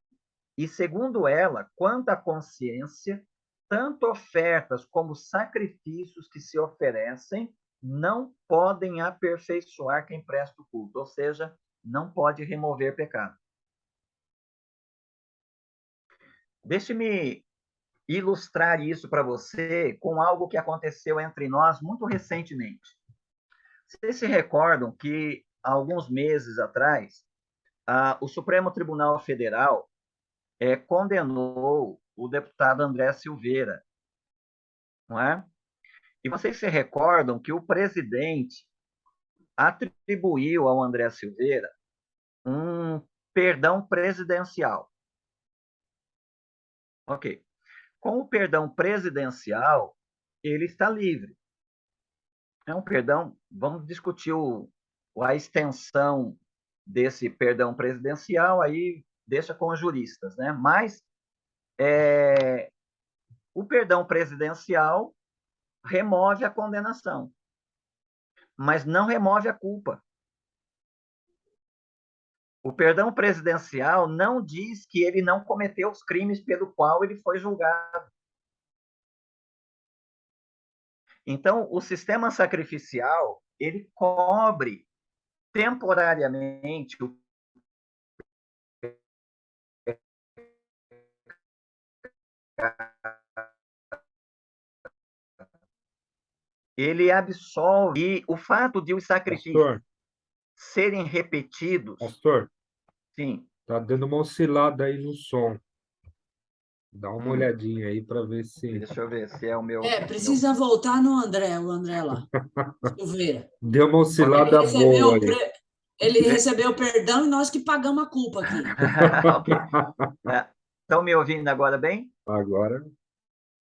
e segundo ela, quanto à consciência, tanto ofertas como sacrifícios que se oferecem não podem aperfeiçoar quem presta o culto, ou seja, não pode remover pecado. Deixe-me ilustrar isso para você com algo que aconteceu entre nós muito recentemente. Vocês se recordam que, há alguns meses atrás, o Supremo Tribunal Federal condenou o deputado André Silveira, não é? E vocês se recordam que o presidente atribuiu ao André Silveira um perdão presidencial. Ok. Com o perdão presidencial, ele está livre. É um perdão, vamos discutir a extensão desse perdão presidencial, aí deixa com os juristas, né? Mas o perdão presidencial remove a condenação, mas não remove a culpa. O perdão presidencial não diz que ele não cometeu os crimes pelo qual ele foi julgado. Então, o sistema sacrificial, ele cobre temporariamente o ele absolve, e o fato de os sacrifícios serem repetidos... Pastor, sim. Tá dando uma oscilada aí no som. Dá uma olhadinha aí para ver se... Deixa eu ver se é o meu... Precisa voltar no André, o André lá, Silveira. Deu uma oscilada boa aí. Ele recebeu perdão e nós que pagamos a culpa aqui. Ok. Estão me ouvindo agora bem? Agora.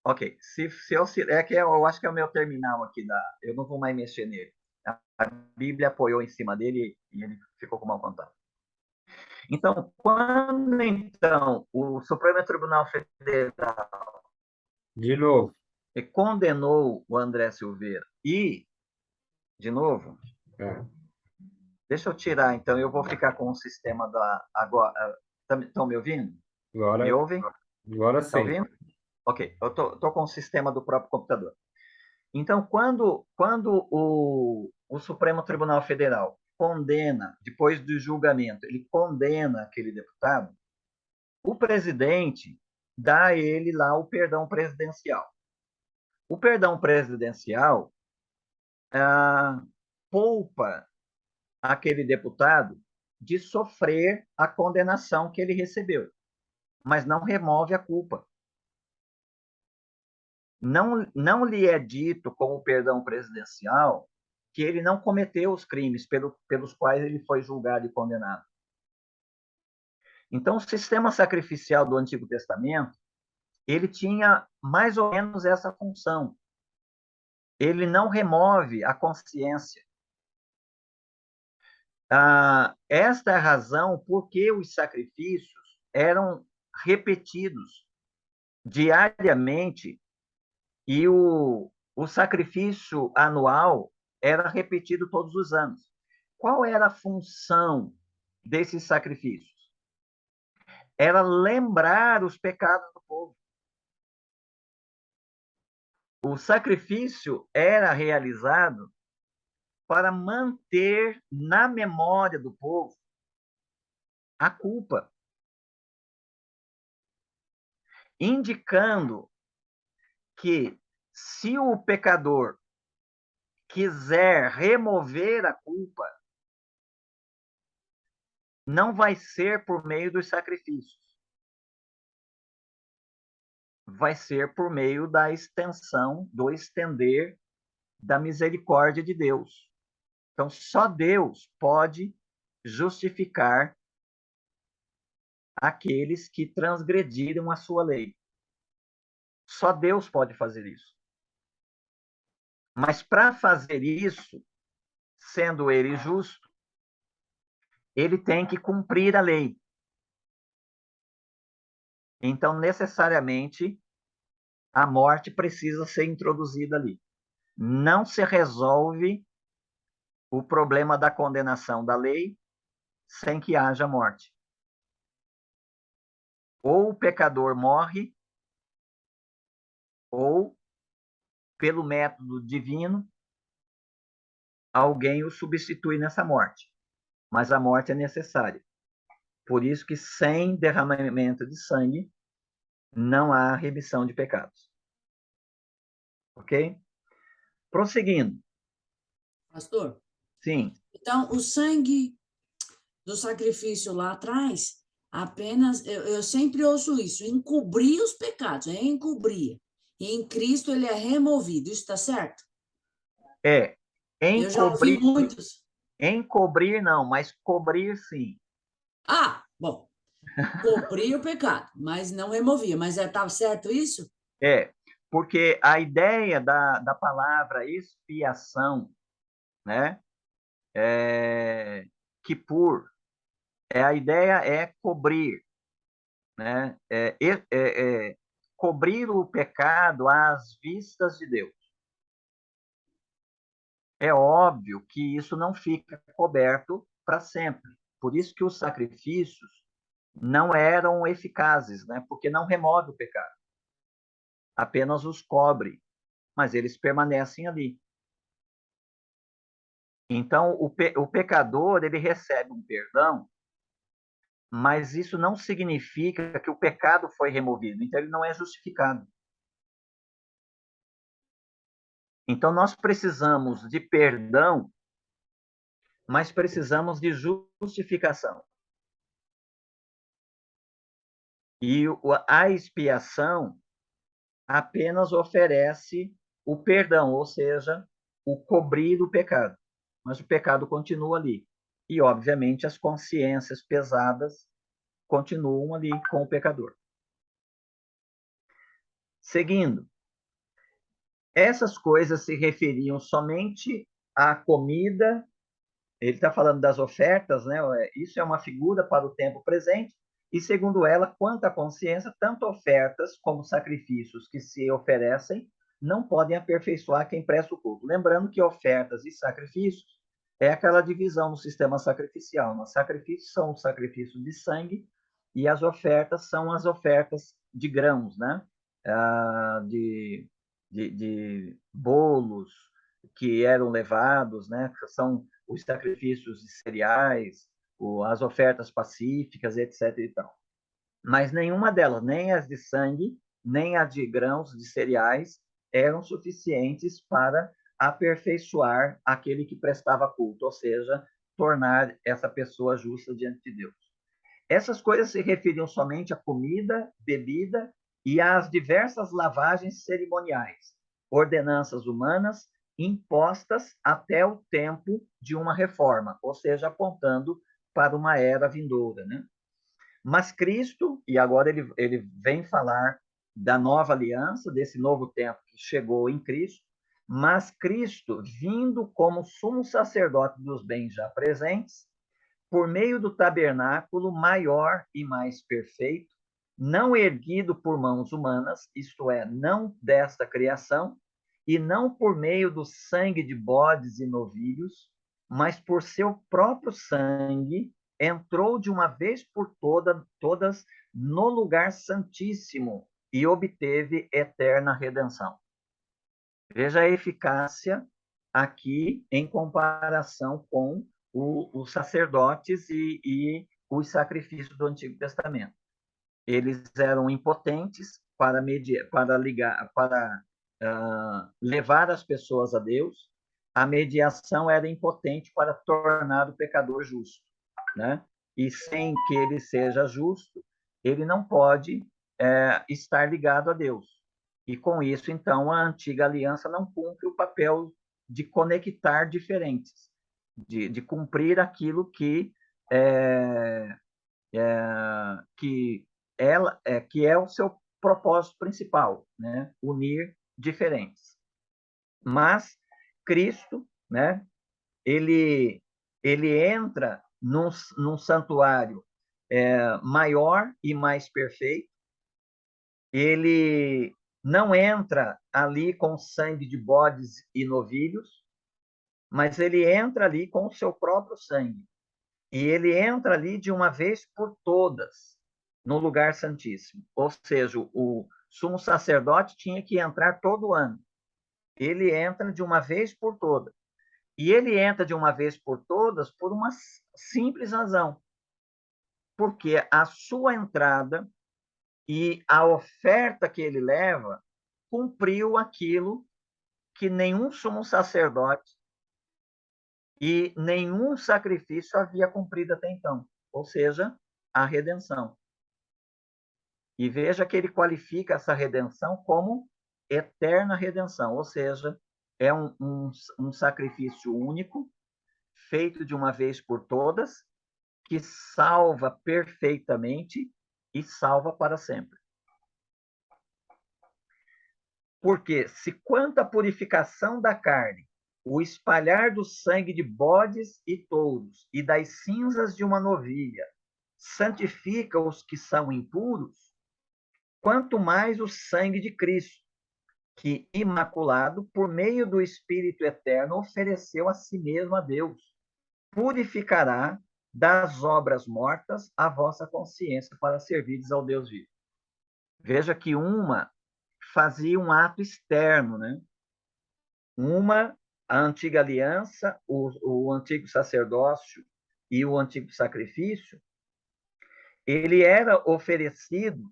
Ok. Se eu acho que é o meu terminal aqui, eu não vou mais mexer nele. A Bíblia apoiou em cima dele e ele ficou com mau contato. Então, quando o Supremo Tribunal Federal de novo condenou o André Silveira e, de novo, deixa eu tirar, então, eu vou ficar com o sistema agora. Estão me ouvindo? Agora, me ouvem? Agora sim. Está ouvindo? Ok, eu estou com o sistema do próprio computador. Então, quando o Supremo Tribunal Federal condena, depois do julgamento, ele condena aquele deputado, o presidente dá a ele lá o perdão presidencial. O perdão presidencial poupa aquele deputado de sofrer a condenação que ele recebeu, mas não remove a culpa. Não lhe é dito, com o perdão presidencial, que ele não cometeu os crimes pelos quais ele foi julgado e condenado. Então, o sistema sacrificial do Antigo Testamento, ele tinha mais ou menos essa função. Ele não remove a consciência. Esta é a razão por que os sacrifícios eram repetidos diariamente e o sacrifício anual era repetido todos os anos. Qual era a função desses sacrifícios? Era lembrar os pecados do povo. O sacrifício era realizado para manter na memória do povo a culpa, indicando que se o pecador quiser remover a culpa, não vai ser por meio dos sacrifícios. Vai ser por meio da extensão, do estender da misericórdia de Deus. Então, só Deus pode justificar aqueles que transgrediram a sua lei. Só Deus pode fazer isso. Mas para fazer isso, sendo ele justo, ele tem que cumprir a lei. Então, necessariamente, a morte precisa ser introduzida ali. Não se resolve o problema da condenação da lei sem que haja morte. Ou o pecador morre, ou, pelo método divino, alguém o substitui nessa morte. Mas a morte é necessária. Por isso que sem derramamento de sangue não há remissão de pecados. Ok? Prosseguindo. Pastor, Sim. então o sangue do sacrifício lá atrás, apenas, eu sempre ouço isso, encobrir os pecados, encobrir. E em Cristo ele é removido, isso está certo? Eu já ouvi Encobrir, muitos. encobrir não, mas cobrir sim. Bom, cobria o pecado, mas não removia. Mas estava certo isso? Porque a ideia da palavra expiação, né? Kippur, a ideia é cobrir, né? Cobrir o pecado às vistas de Deus. É óbvio que isso não fica coberto para sempre. Por isso que os sacrifícios não eram eficazes, né? Porque não remove o pecado. Apenas os cobre, mas eles permanecem ali. Então, o pecador, ele recebe um perdão, mas isso não significa que o pecado foi removido. Então, ele não é justificado. Então, nós precisamos de perdão, mas precisamos de justificação. E a expiação apenas oferece o perdão, ou seja, o cobrir do pecado. Mas o pecado continua ali. E, obviamente, as consciências pesadas continuam ali com o pecador. Seguindo, essas coisas se referiam somente à comida. Ele está falando das ofertas, né? Isso é uma figura para o tempo presente. E, segundo ela, quanto à consciência, tanto ofertas como sacrifícios que se oferecem não podem aperfeiçoar quem presta o culto. Lembrando que ofertas e sacrifícios é aquela divisão no sistema sacrificial. Os sacrifícios são os sacrifícios de sangue e as ofertas são as ofertas de grãos, né? De bolos que eram levados, né? São os sacrifícios de cereais, as ofertas pacíficas, etc. E tal. Mas nenhuma delas, nem as de sangue, nem as de grãos, de cereais, eram suficientes para aperfeiçoar aquele que prestava culto, ou seja, tornar essa pessoa justa diante de Deus. Essas coisas se referiam somente à comida, bebida e às diversas lavagens cerimoniais, ordenanças humanas impostas até o tempo de uma reforma, ou seja, apontando para uma era vindoura, né? Mas Cristo, e agora ele vem falar da nova aliança, desse novo tempo que chegou em Cristo, mas Cristo, vindo como sumo sacerdote dos bens já presentes, por meio do tabernáculo maior e mais perfeito, não erguido por mãos humanas, isto é, não desta criação, e não por meio do sangue de bodes e novilhos, mas por seu próprio sangue, entrou de uma vez por todas no lugar santíssimo e obteve eterna redenção. Veja a eficácia aqui em comparação com os sacerdotes e os sacrifícios do Antigo Testamento. Eles eram impotentes para levar as pessoas a Deus. A mediação era impotente para tornar o pecador justo, né? E sem que ele seja justo, ele não pode estar ligado a Deus. E com isso, então, a antiga aliança não cumpre o papel de conectar diferentes, de cumprir aquilo que é o seu propósito principal, né? Unir diferentes. Mas Cristo, né? Ele entra num santuário maior e mais perfeito. Ele não entra ali com sangue de bodes e novilhos, mas ele entra ali com o seu próprio sangue. E ele entra ali de uma vez por todas, no lugar santíssimo. Ou seja, o sumo sacerdote tinha que entrar todo ano. Ele entra de uma vez por todas. E ele entra de uma vez por todas por uma simples razão. Porque a sua entrada e a oferta que ele leva cumpriu aquilo que nenhum sumo sacerdote e nenhum sacrifício havia cumprido até então, ou seja, a redenção. E veja que ele qualifica essa redenção como eterna redenção, ou seja, é um sacrifício único, feito de uma vez por todas, que salva perfeitamente e salva para sempre. Porque se quanto à purificação da carne, o espalhar do sangue de bodes e touros e das cinzas de uma novilha santifica os que são impuros, quanto mais o sangue de Cristo, que, imaculado, por meio do Espírito Eterno, ofereceu a si mesmo a Deus, purificará das obras mortas a vossa consciência para servirdes ao Deus vivo. Veja que uma fazia um ato externo, né? A antiga aliança, o antigo sacerdócio e o antigo sacrifício, ele era oferecido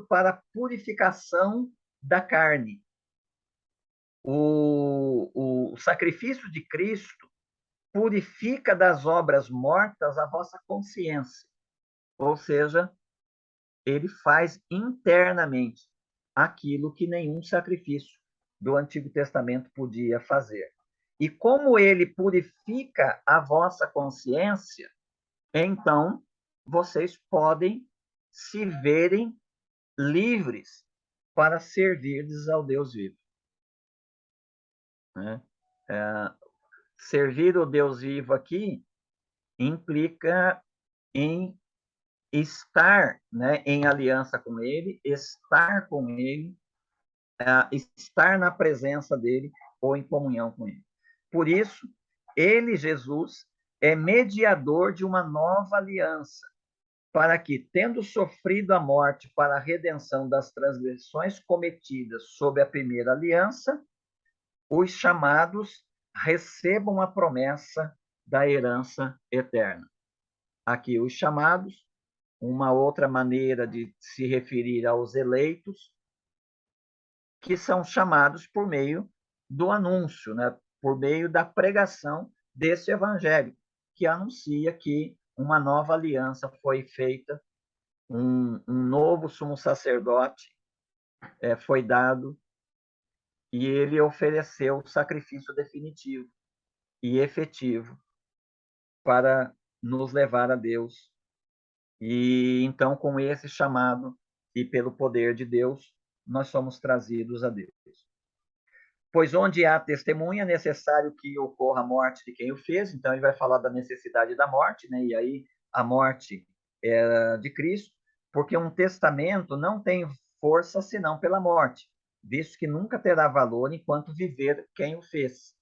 para a purificação da carne. O sacrifício de Cristo purifica das obras mortas a vossa consciência. Ou seja, ele faz internamente aquilo que nenhum sacrifício do Antigo Testamento podia fazer. E como ele purifica a vossa consciência, então vocês podem se verem livres para servirdes ao Deus vivo. Servir o Deus vivo aqui implica em estar, né, em aliança com ele, estar com ele, estar na presença dele ou em comunhão com ele. Por isso, ele, Jesus, é mediador de uma nova aliança, para que, tendo sofrido a morte para a redenção das transgressões cometidas sob a primeira aliança, os chamados recebam a promessa da herança eterna. Aqui, os chamados, uma outra maneira de se referir aos eleitos, que são chamados por meio do anúncio, né? Por meio da pregação desse evangelho, que anuncia que uma nova aliança foi feita, um novo sumo sacerdote foi dado, e ele ofereceu o sacrifício definitivo e efetivo para nos levar a Deus. E então, com esse chamado e pelo poder de Deus, nós somos trazidos a Deus. Pois onde há testemunha, é necessário que ocorra a morte de quem o fez. Então, ele vai falar da necessidade da morte, né? E aí a morte é de Cristo, porque um testamento não tem força senão pela morte, visto que nunca terá valor enquanto viver quem o fez.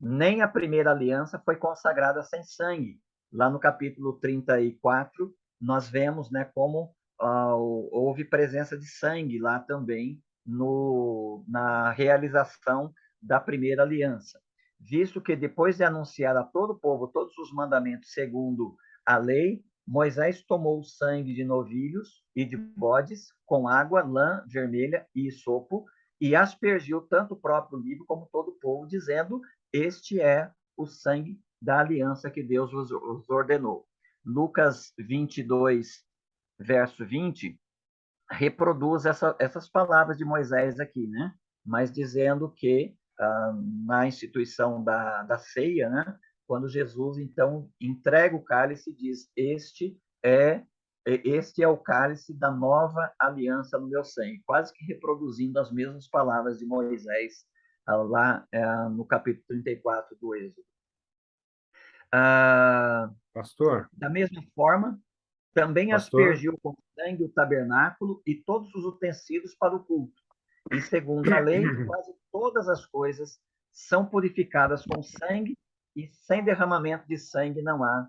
Nem a primeira aliança foi consagrada sem sangue. Lá no capítulo 34, nós vemos, né, como houve presença de sangue lá também na realização da primeira aliança. Visto que depois de anunciar a todo o povo todos os mandamentos segundo a lei, Moisés tomou o sangue de novilhos e de bodes com água, lã vermelha e isopo e aspergiu tanto o próprio livro como todo o povo, dizendo: este é o sangue da aliança que Deus os ordenou. Lucas 22, verso 20, reproduz essas palavras de Moisés aqui, né? Mas dizendo que na instituição da ceia, né? Quando Jesus, então, entrega o cálice e diz: este é o cálice da nova aliança no meu sangue, quase que reproduzindo as mesmas palavras de Moisés lá no capítulo 34 do Êxodo. Pastor, Da mesma forma, também pastor, aspergiu com sangue o tabernáculo e todos os utensílios para o culto. E, segundo a lei, quase todas as coisas são purificadas com sangue, e sem derramamento de sangue não há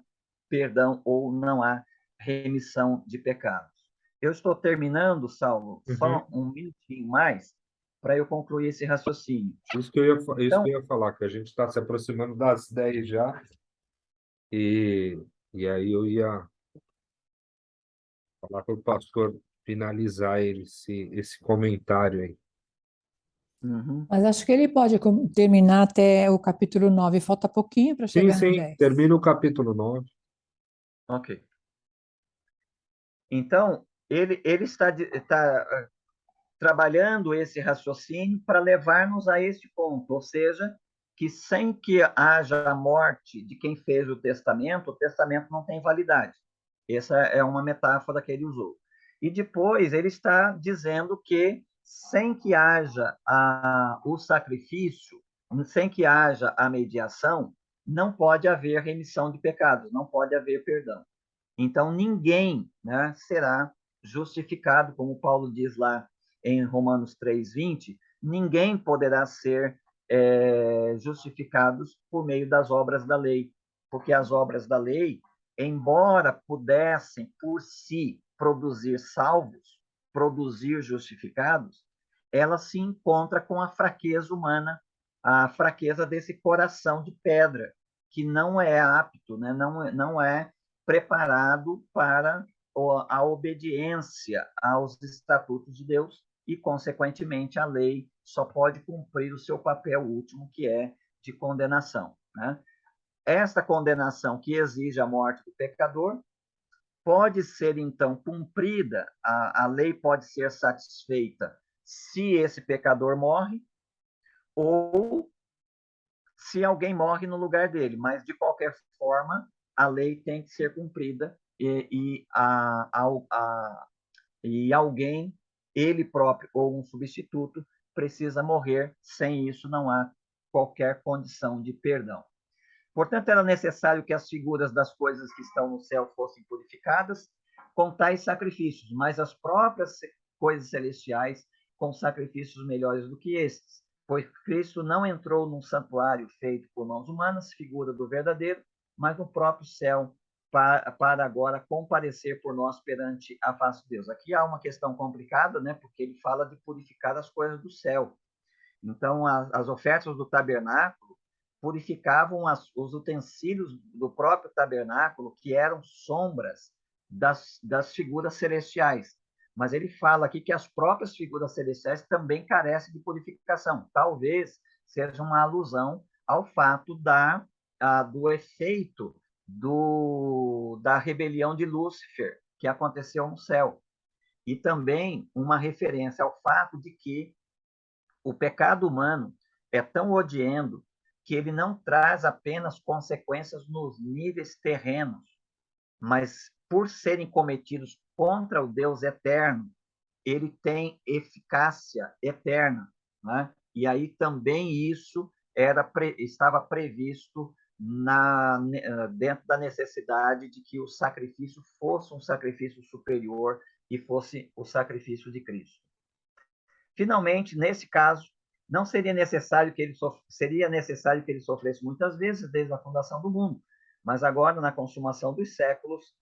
perdão ou não há remissão de pecados. Eu estou terminando, Saulo, só um minutinho mais para eu concluir esse raciocínio. Isso que eu ia, isso Então, que eu ia falar, que a gente está se aproximando das 10 já, e, e aí eu ia falar para o pastor finalizar esse comentário aí. Mas acho que ele pode terminar até o capítulo 9. Falta pouquinho para Sim, chegar no sim, 10. termina o capítulo 9. ok. Então, ele está trabalhando esse raciocínio para levar-nos a este ponto, ou seja, que sem que haja a morte de quem fez o testamento não tem validade. Essa é uma metáfora que ele usou. E depois ele está dizendo que sem que haja o sacrifício, sem que haja a mediação, não pode haver remissão de pecados, não pode haver perdão. Então, ninguém, né, será justificado, como Paulo diz lá em Romanos 3:20, ninguém poderá ser justificados por meio das obras da lei, porque as obras da lei, embora pudessem por si produzir salvos, produzir justificados, ela se encontra com a fraqueza humana, a fraqueza desse coração de pedra, que não é apto, né? não é preparado para a obediência aos estatutos de Deus e, consequentemente, a lei só pode cumprir o seu papel último, que é de condenação, né? Esta condenação que exige a morte do pecador pode ser, então, cumprida, a lei pode ser satisfeita se esse pecador morre ou se alguém morre no lugar dele, mas, de qualquer forma, a lei tem que ser cumprida e alguém, ele próprio ou um substituto, precisa morrer. Sem isso, não há qualquer condição de perdão. Portanto, era necessário que as figuras das coisas que estão no céu fossem purificadas com tais sacrifícios, mas as próprias coisas celestiais com sacrifícios melhores do que estes, pois Cristo não entrou num santuário feito por mãos humanas, figura do verdadeiro, mas no próprio céu, para agora comparecer por nós perante a face de Deus. Aqui há uma questão complicada, né? Porque ele fala de purificar as coisas do céu. Então, as ofertas do tabernáculo purificavam os utensílios do próprio tabernáculo, que eram sombras das figuras celestiais. Mas ele fala aqui que as próprias figuras celestiais também carecem de purificação. Talvez seja uma alusão ao fato do efeito da rebelião de Lúcifer, que aconteceu no céu. E também uma referência ao fato de que o pecado humano é tão odiento que ele não traz apenas consequências nos níveis terrenos, mas por serem cometidos contra o Deus eterno, ele tem eficácia eterna, né? E aí também isso estava previsto dentro da necessidade de que o sacrifício fosse um sacrifício superior e fosse o sacrifício de Cristo. Finalmente, nesse caso, não seria necessário que ele sofresse muitas vezes desde a fundação do mundo, mas agora, na consumação dos séculos,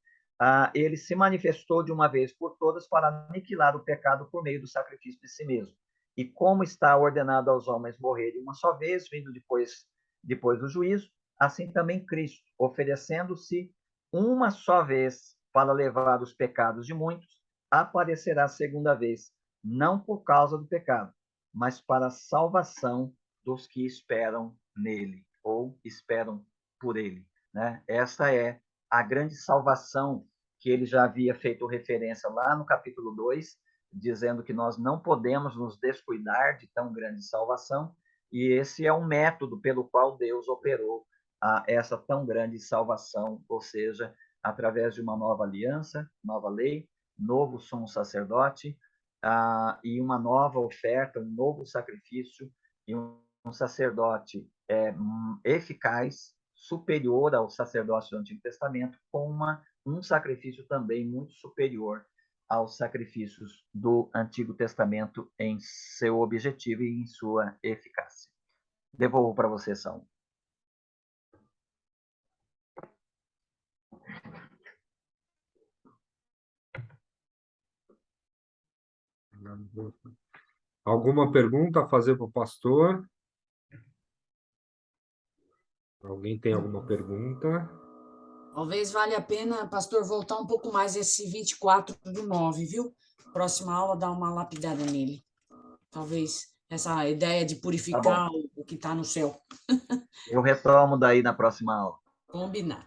ele se manifestou de uma vez por todas para aniquilar o pecado por meio do sacrifício de si mesmo. E como está ordenado aos homens morrerem uma só vez, vindo depois do juízo, assim também Cristo, oferecendo-se uma só vez para levar os pecados de muitos, aparecerá segunda vez, não por causa do pecado, mas para a salvação dos que esperam nele, ou esperam por ele. Né? Essa é a grande salvação que ele já havia feito referência lá no capítulo 2, dizendo que nós não podemos nos descuidar de tão grande salvação, e esse é um método pelo qual Deus operou essa tão grande salvação, ou seja, através de uma nova aliança, nova lei, novo sumo sacerdote, e uma nova oferta, um novo sacrifício, e um sacerdote eficaz, superior ao sacerdócio do Antigo Testamento, com um sacrifício também muito superior aos sacrifícios do Antigo Testamento em seu objetivo e em sua eficácia. Devolvo para você, Saul. Alguma pergunta a fazer para o pastor? Alguém tem alguma pergunta? Talvez valha a pena, pastor, voltar um pouco mais esse 24/9, viu? Próxima aula, dar uma lapidada nele. Talvez essa ideia de purificar o que está no céu. Eu retomo daí na próxima aula. Combinar.